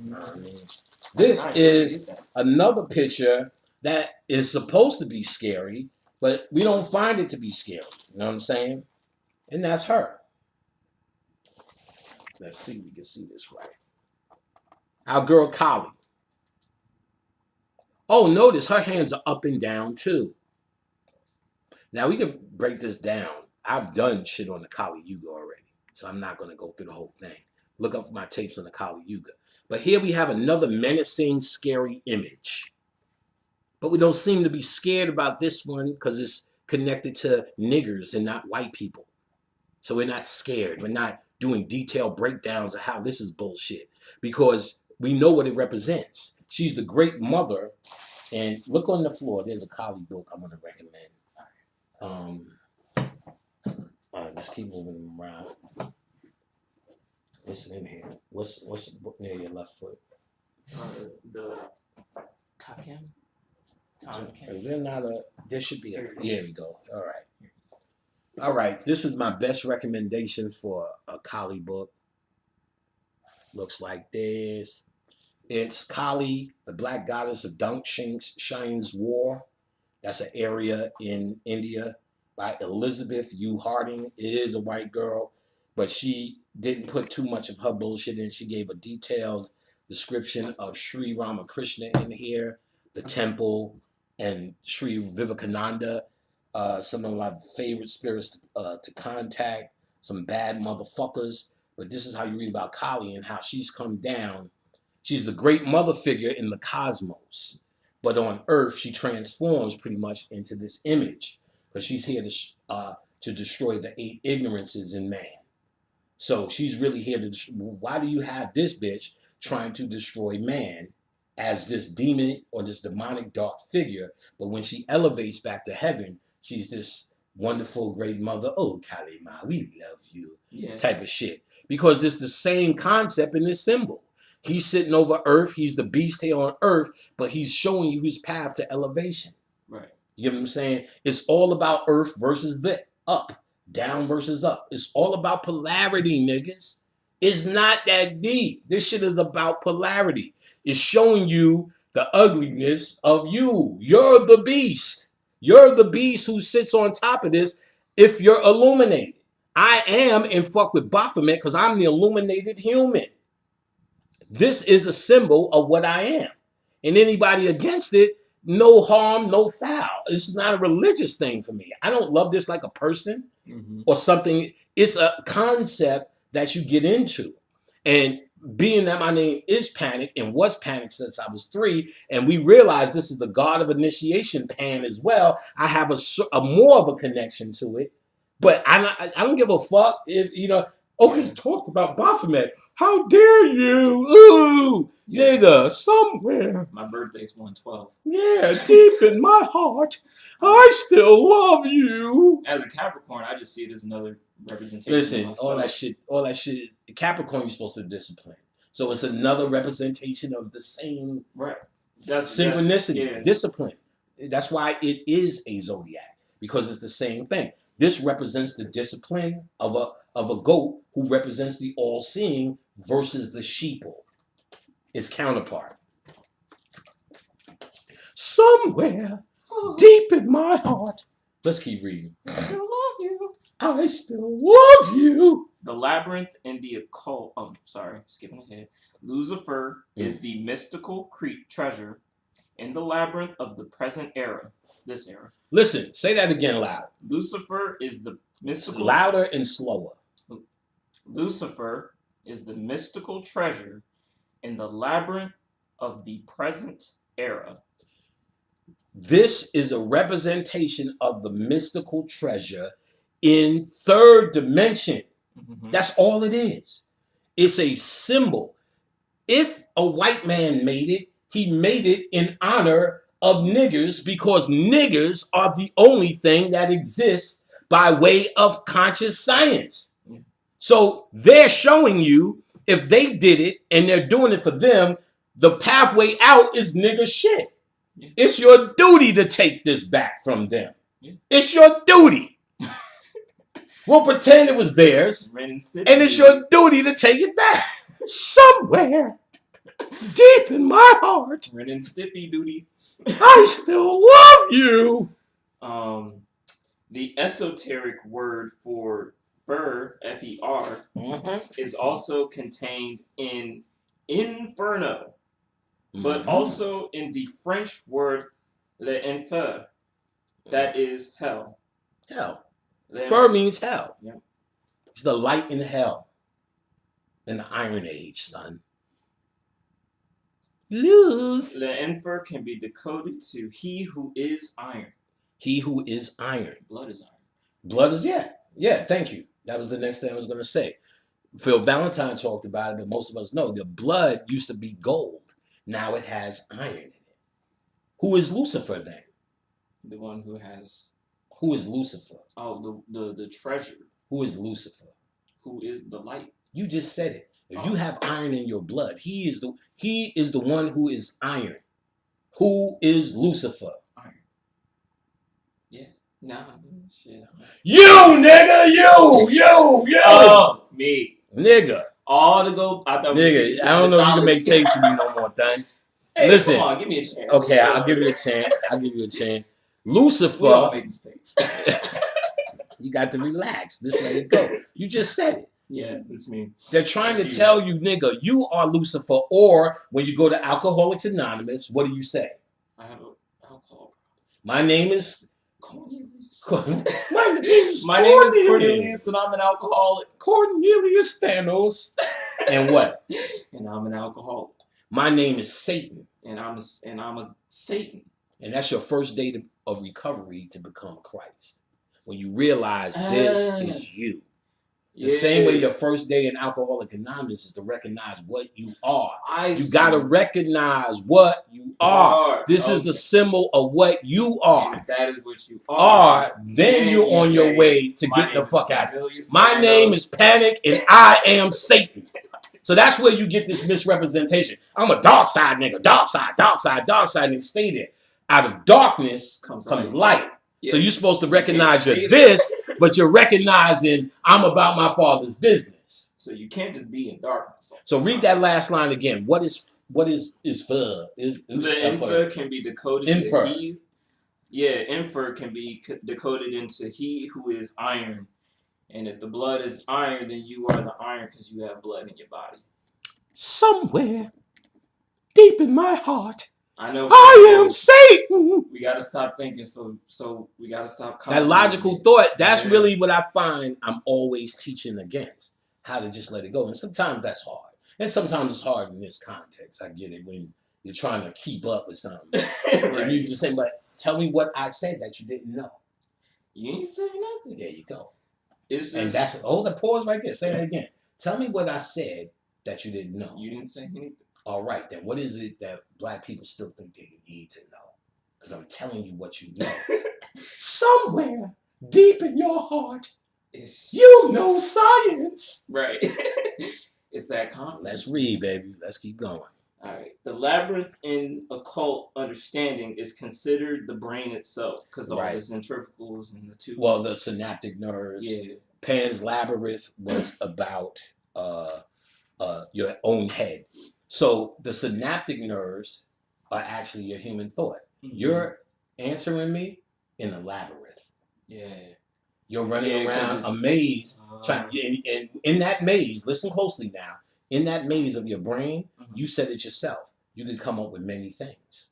A: You know what I mean? This is another picture that is supposed to be scary, but we don't find it to be scary. You know what I'm saying? And that's her. Let's see if we can see this right. Our girl Kali. Oh, notice her hands are up and down too. Now we can break this down. I've done shit on the Kali Yuga already, so I'm not going to go through the whole thing. Look up my tapes on the Kali Yuga. But here we have another menacing, scary image. But we don't seem to be scared about this one because it's connected to niggers and not white people. So we're not scared. We're not doing detailed breakdowns of how this is bullshit because we know what it represents. She's the great mother. And look on the floor. There's a Kali book I'm going to recommend. Just keep moving them around. What's in here? What's near your left foot?
B: The Takim?
A: Is there not a? There should be a. Here we go. All right. All right. This is my best recommendation for a Kali book. Looks like this. It's Kali, the Black Goddess of Dunk Shines War. That's an area in India by Elizabeth U. Harding. It is a white girl, but she didn't put too much of her bullshit in. She gave a detailed description of Sri Ramakrishna in here, the temple, and Sri Vivekananda, some of my favorite spirits to contact, some bad motherfuckers. But this is how you read about Kali and how she's come down. She's the great mother figure in the cosmos. But on Earth, she transforms pretty much into this image. Because she's here to destroy the 8 ignorances in man. So she's really here to destroy. Why do you have this bitch trying to destroy man as this demon or this demonic dark figure? But when she elevates back to heaven, she's this wonderful great mother. Oh, Kali Ma, we love you. Yeah. Type of shit. Because it's the same concept in this symbol. He's sitting over Earth. He's the beast here on Earth, but he's showing you his path to elevation.
B: Right.
A: You get what I'm saying? It's all about earth versus the up, down versus up. It's all about polarity, niggas. It's not that deep. This shit is about polarity. It's showing you the ugliness of you. You're the beast. You're the beast who sits on top of this if you're illuminated. I am and fuck with Baphomet because I'm the illuminated human. This is a symbol of what I am. And anybody against it, no harm, no foul. It's not a religious thing for me. I don't love this like a person or something. It's a concept that you get into. And being that my name is Panic and was Panic since I was 3, and we realize this is the god of initiation, Pan, as well, I have a more of a connection to it. But I don't give a fuck if, you know, oh, he talked about Baphomet. How dare you? Ooh,
B: Yeah.
A: nigga, somewhere.
B: My birthday's 1/12.
A: Yeah, deep in my heart, I still love you.
B: As a Capricorn, I just see it as another representation.
A: Listen,
B: of myself.
A: all that shit. Capricorn, you're supposed to discipline. So it's another representation of the same
B: Right.
A: synchronicity,
B: Yeah.
A: discipline. That's why it is a zodiac, because it's the same thing. This represents the discipline of a goat who represents the all-seeing versus the sheeple, its counterpart. Somewhere deep in my heart. Let's keep reading.
B: I still love you.
A: I still love you.
B: The labyrinth in the occult. Oh, sorry, skipping ahead. Lucifer is the mystical treasure in the labyrinth of the present era. This era.
A: Listen, say that again loud.
B: Lucifer is the mystical.
A: Louder and slower.
B: Lucifer is the mystical treasure in the labyrinth of the present era.
A: This is a representation of the mystical treasure in third dimension. That's all it is. It's a symbol. If a white man made it, he made it in honor of niggers because niggers are the only thing that exists by way of conscious science. So they're showing you if they did it and they're doing it for them, the pathway out is nigger shit.
B: Yeah.
A: It's your duty to take this back from them.
B: Yeah.
A: It's your duty. We'll pretend it was theirs, and it's your duty to take it back. Somewhere deep in my heart,
B: Ren and Stimpy duty.
A: I still love you.
B: The esoteric word for fer, F-E-R, is also contained in inferno, but also in the French word l'enfer, that is hell.
A: Hell. Fer means hell.
B: Yep.
A: It's the light in hell. In the Iron Age, son. Lose.
B: L'enfer can be decoded to he who is iron.
A: He who is iron.
B: Blood is iron.
A: Blood is, yeah. Yeah, thank you. That was the next thing I was going to say. Phil Valentine talked about it, but most of us know the blood used to be gold. Now it has iron in it. Who is Lucifer then?
B: The one who has...
A: Who is Lucifer?
B: Oh, the treasure.
A: Who is Lucifer?
B: Who is the light?
A: You just said it. If you have iron in your blood, he is the one who is iron. Who is Lucifer?
B: Iron. Yeah. Nah, shit.
A: You, nigga, you.
B: Oh, me.
A: Nigga.
B: All to go. I thought.
A: Nigga, I don't know if you can make tapes with me no more, thing.
B: Hey,
A: listen.
B: Come on, give me a chance.
A: Okay, I'll give you a chance. Lucifer.
B: We all make mistakes.
A: You got to relax. Just let it go. You just said it.
B: Yeah, that's me.
A: They're trying to tell you, nigga, you are Lucifer. Or when you go to Alcoholics Anonymous, what do you say?
B: I have an alcohol.
A: My name is
B: Cornelius.
A: My name is
B: Cornelius, and I'm an alcoholic.
A: Cornelius Thanos. And what?
B: And I'm an alcoholic.
A: My name is Satan.
B: And I'm a Satan.
A: And that's your first day of recovery to become Christ. When you realize this is you. The same way your first day in Alcoholic Anonymous is to recognize what you are. You got to recognize what you are. This is a symbol of what you are.
B: If that is what you are.
A: Then you're on your way to get the fuck out of here. My name is Panic and I am Satan. So that's where you get this misrepresentation. I'm a dark side nigga. Dark side. And stay there. Out of darkness
B: Comes
A: comes
B: light.
A: light.
B: Yeah.
A: So you're supposed to recognize
B: You
A: you're
B: can't say
A: this, but you're recognizing I'm about my Father's business.
B: So you can't just be in darkness.
A: So read that last line again. What is fur?
B: The infer can be decoded
A: Infer.
B: to he. Yeah, infer can be decoded into he who is iron. And if the blood is iron, then you are the iron because you have blood in your body.
A: Somewhere deep in my heart,
B: I know.
A: I am Satan.
B: We gotta stop thinking. So we gotta stop.
A: That logical thought. That's really what I find. I'm always teaching against how to just let it go. And sometimes that's hard. And sometimes it's hard in this context. I get it when you're trying to keep up with something.
B: Right.
A: And you just say, "But tell me what I said that you didn't know."
B: You ain't saying nothing.
A: There you go.
B: And
A: that's the pause right there. Say that again. Tell me what I said that you didn't know.
B: You didn't say anything.
A: All right, then what is it that black people still think they need to know? Because I'm telling you what you know. Somewhere deep in your heart, you know science.
B: Right. It's that confidence.
A: Let's read, baby. Let's keep going.
B: All right. The labyrinth in occult understanding is considered the brain itself because all the centrifugals and the tubes.
A: Well, the synaptic nerves.
B: Yeah.
A: Pan's Labyrinth was about your own head. So the synaptic nerves are actually your human thought. Mm-hmm. You're answering me in a labyrinth.
B: Yeah.
A: You're running around a maze. And in that maze, listen closely now. In that maze of your brain, you said it yourself. You can come up with many things.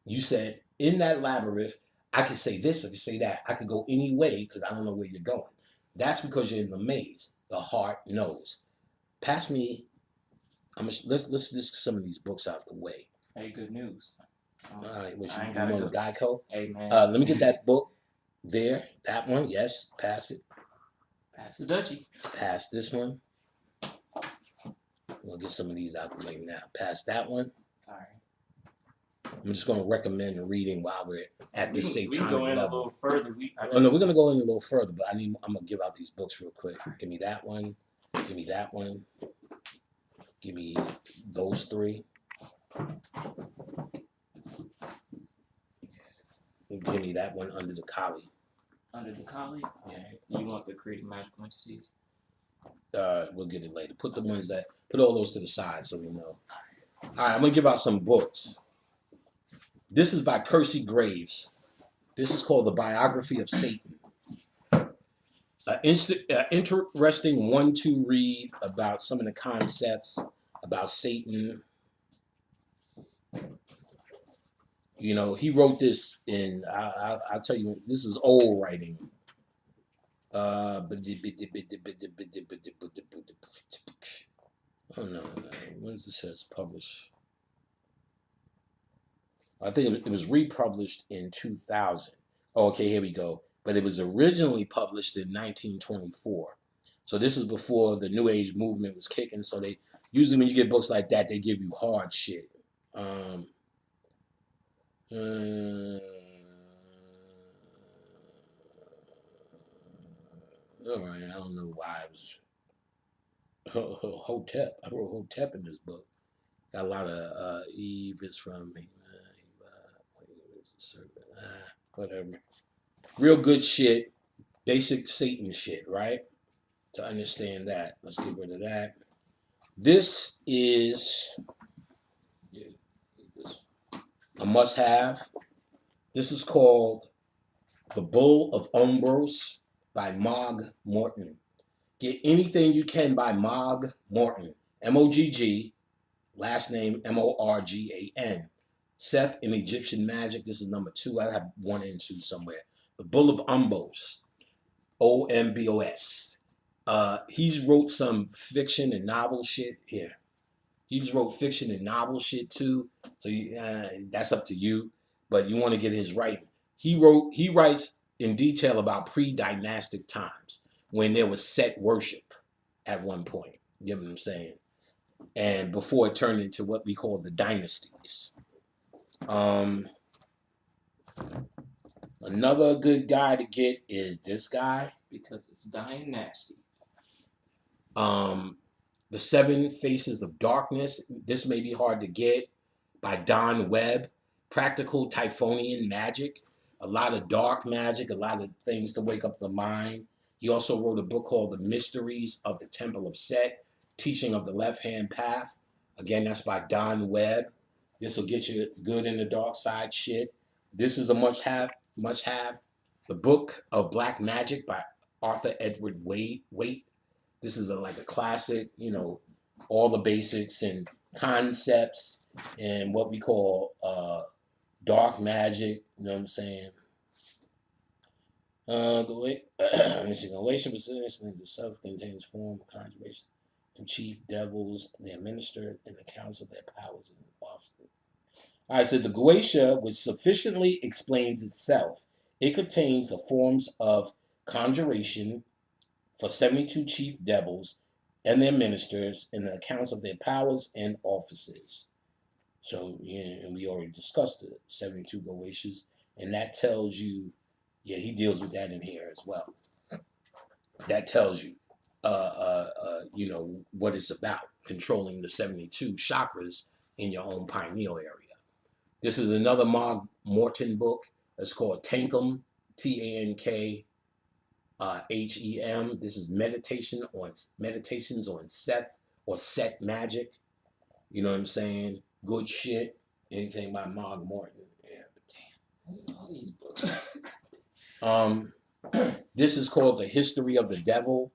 A: You said, in that labyrinth, I could say this, I could say that. I could go any way because I don't know where you're going. That's because you're in the maze. The heart knows. Pass me. Let's just some of these books out of the way.
B: Hey, good news.
A: All right, which you want Geico?
B: Hey, man.
A: Let me get that book there. That one, yes. Pass it.
B: Pass the Dutchie.
A: Pass this one. We'll get some of these out the way now. Pass that one.
B: All right.
A: I'm just going to recommend reading while we're at this satanic level.
B: We go in a little further.
A: No, we're going to go in a little further, but I'm going to give out these books real quick. Give me that one. Give me that one. Give me those three. Give me that one under the collie.
B: Under the collie?
A: Yeah.
B: You want the creating magical entities?
A: We'll get it later. Put all those to the side so we know. All right, I'm going to give out some books. This is by Kersey Graves. This is called The Biography of Satan. Interesting one to read about some of the concepts about Satan. You know, he wrote this in, I'll tell you, this is old writing. Oh no, when does it says publish? I think it was republished in 2000. Oh, okay, here we go. But it was originally published in 1924. So this is before the New Age movement was kicking. So they usually when you get books like that, they give you hard shit. All right, I don't know why it was Hotep. I wrote Hotep in this book. Got a lot of Eve is from whatever. Real good shit. Basic Satan shit, right? To understand that. Let's get rid of that. This is a must-have. This is called The Bull of Umbros by Mogg Morton. Get anything you can by Mogg Morton. M-O-G-G, last name M-O-R-G-A-N. Seth in Egyptian Magic. This is number 2. I have 1 and 2 somewhere. The Bull of Umbos. O-M-B-O-S. He's wrote some fiction and novel shit here. He just wrote fiction and novel shit too. So that's up to you. But you want to get his writing. He writes in detail about pre-dynastic times when there was set worship at one point. You know what I'm saying? And before it turned into what we call the dynasties. Another good guy to get is this guy.
B: Because it's dying nasty.
A: The 7 Faces of Darkness. This may be hard to get by Don Webb. practical Typhonian magic, a lot of dark magic, a lot of things to wake up the mind. He also wrote a book called The Mysteries of the Temple of Set, Teaching of the Left-Hand Path. Again, that's by Don Webb. This will get you good in the dark side shit. This is a must-have. The Book of Black Magic by Arthur Edward Waite. This is like a classic, you know, all the basics and concepts and what we call dark magic, you know what I'm saying? Galatian explains the self-contained form of conjuration to chief devils, they administer in the council their powers and offices. All right, so the Goetia, which sufficiently explains itself, it contains the forms of conjuration for 72 chief devils and their ministers in the accounts of their powers and offices. So, yeah, and we already discussed the 72 Goetias, and that tells you, yeah, he deals with that in here as well. That tells you, you know, what it's about, controlling the 72 chakras in your own pineal area. This is another Mark Morton book. It's called Tankum, Tankhem. This is meditations on Seth or Set magic. You know what I'm saying? Good shit. Anything by Mark Morton. Yeah. Damn. All these books. This is called The History of the Devil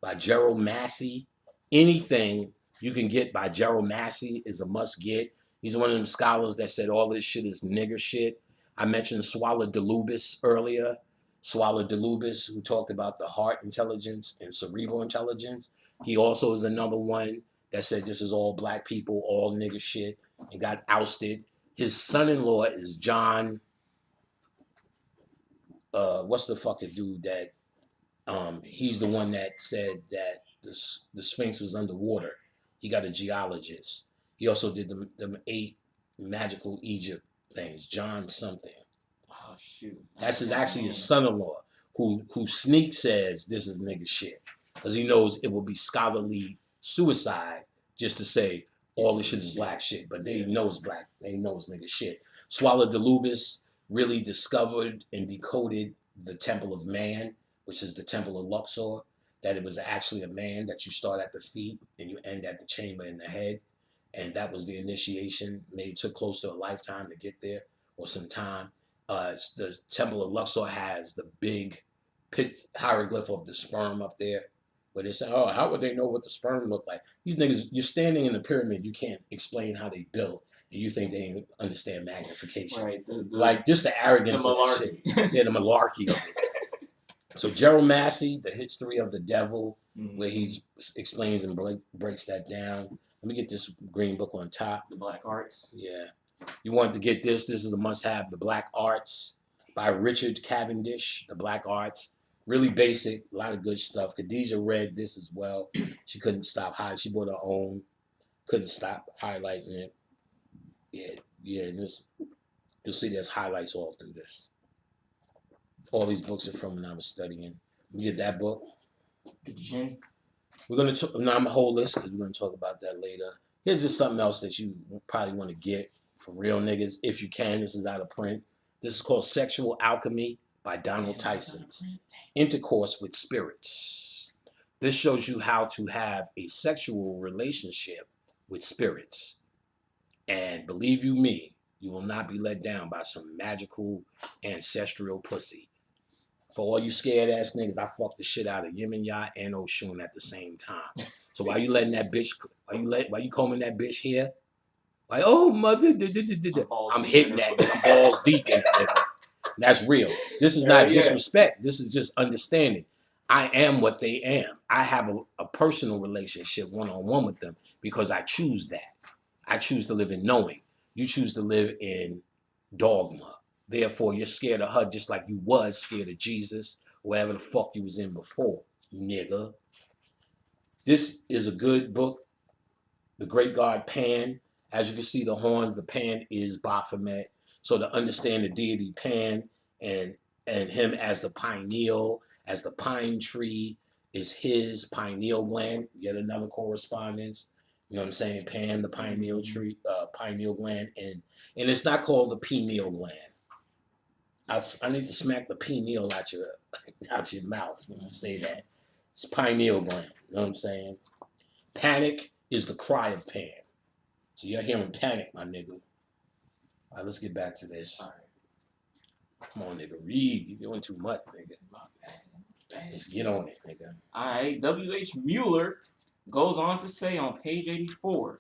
A: by Gerald Massey. Anything you can get by Gerald Massey is a must get. He's one of them scholars that said all this shit is nigger shit. I mentioned Swallow DeLubis earlier. Swallow DeLubis, who talked about the heart intelligence and cerebral intelligence. He also is another one that said this is all black people, all nigger shit, and got ousted. His son-in-law is John, what's the fucking dude that, he's the one that said that the Sphinx was underwater. He got a geologist. He also did them 8 magical Egypt things, John something.
B: Oh shoot.
A: That's actually his son-in-law who Sneak says this is nigga shit. Because he knows it will be scholarly suicide just to say all this shit is black shit. But they know it's black. They know it's nigga shit. Swallow DeLubis really discovered and decoded the Temple of Man, which is the Temple of Luxor, that it was actually a man that you start at the feet and you end at the chamber in the head. And that was the initiation. Maybe it took close to a lifetime to get there or some time. The Temple of Luxor has the big hieroglyph of the sperm up there. But they say, oh, how would they know what the sperm looked like? These niggas, you're standing in the pyramid, you can't explain how they built, and you think they didn't understand magnification.
B: Right.
A: Like, just the arrogance of that shit. Yeah, the malarkey of it. So Gerald Massey, The History of the Devil, where he explains and breaks that down. Let me get this green book on top.
B: The Black Arts.
A: Yeah. You want to get this. This is a must-have. The Black Arts by Richard Cavendish. The Black Arts. Really basic. A lot of good stuff. Khadijah read this as well. She couldn't stop highlighting. She bought her own. Couldn't stop highlighting it. Yeah. And this, you'll see there's highlights all through this. All these books are from when I was studying. We get that book.
B: The Jinn.
A: We're going to, now I'm a whole list because we're going to talk about that later. Here's just something else that you probably want to get for real niggas, if you can. This is out of print. This is called Sexual Alchemy by Donald Tyson. Intercourse with Spirits. This shows you how to have a sexual relationship with spirits. And believe you me, you will not be let down by some magical ancestral pussy. For all you scared ass niggas, I fucked the shit out of Yemen-Ya and Oshun at the same time. So while you letting that bitch, while you combing that bitch here, like, oh mother, I'm hitting that nigga balls deep in it, nigga. That's real. This is not disrespect. This is just understanding. I am what they am. I have a personal relationship one-on-one with them because I choose that. I choose to live in knowing. You choose to live in dogma. Therefore, you're scared of her just like you was scared of Jesus, wherever the fuck you was in before, nigga. This is a good book. The Great God Pan. As you can see, the horns, the Pan is Baphomet. So to understand the deity Pan and him as the pineal, as the pine tree is his pineal gland, yet another correspondence. You know what I'm saying? Pan, the pineal tree, pineal gland, and it's not called the pineal gland. I need to smack the pineal out your mouth when you say that. It's pineal gland. You know what I'm saying? Panic is the cry of Pan. So you're hearing panic, my nigga. All right, let's get back to this.
B: All right.
A: Come on, nigga. Read. You're doing too much, nigga. Let's get on it, nigga.
B: All right. W.H. Mueller goes on to say on page 84,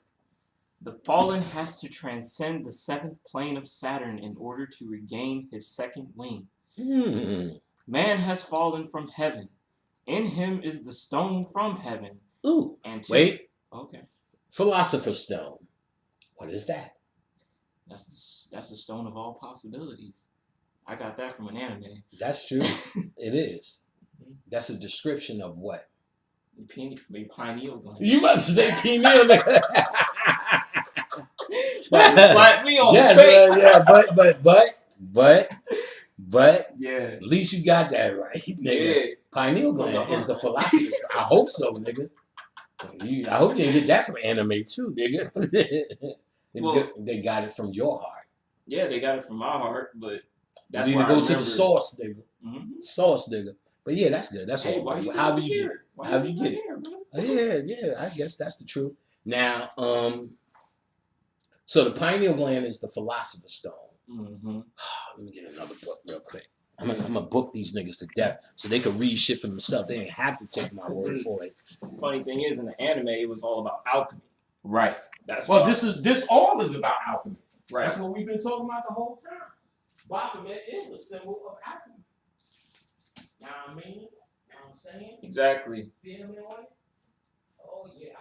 B: the fallen has to transcend the seventh plane of Saturn in order to regain his second wing. Man has fallen from heaven. In him is the stone from heaven.
A: Ooh.
B: And
A: wait.
B: Okay.
A: Philosopher's Stone. What is that?
B: That's the stone of all possibilities. I got that from an anime.
A: That's true. It is. That's a description of what?
B: Your pineal gland.
A: You must say pineal.
B: Slap me on the tape.
A: But
B: yeah.
A: At least you got that right, nigga.
B: Yeah.
A: Pineal gland is the philosopher's stone. I hope so, nigga. I hope you didn't get that from anime too, nigga. They got it from your heart.
B: Yeah, they got it from my heart, but that's
A: you need to go to the source, nigga.
B: Mm-hmm.
A: Source, nigga. But yeah, that's good. That's
B: all.
A: How do you get it? How do you get it? Yeah. I guess that's the truth. Now, so the pineal gland is the philosopher's stone.
B: Mm-hmm.
A: Let me get another book real quick. I'm gonna book these niggas to death so they can read shit for themselves. They ain't have to take my word for it.
B: Funny thing is, in the anime, it was all about alchemy.
A: Right.
B: That's
A: this all is about alchemy.
B: Right.
A: That's what we've been talking about the whole time. Baphomet is a symbol of alchemy. Now I mean, you know what I'm saying?
B: Exactly.
A: Feel me on it? Oh yeah.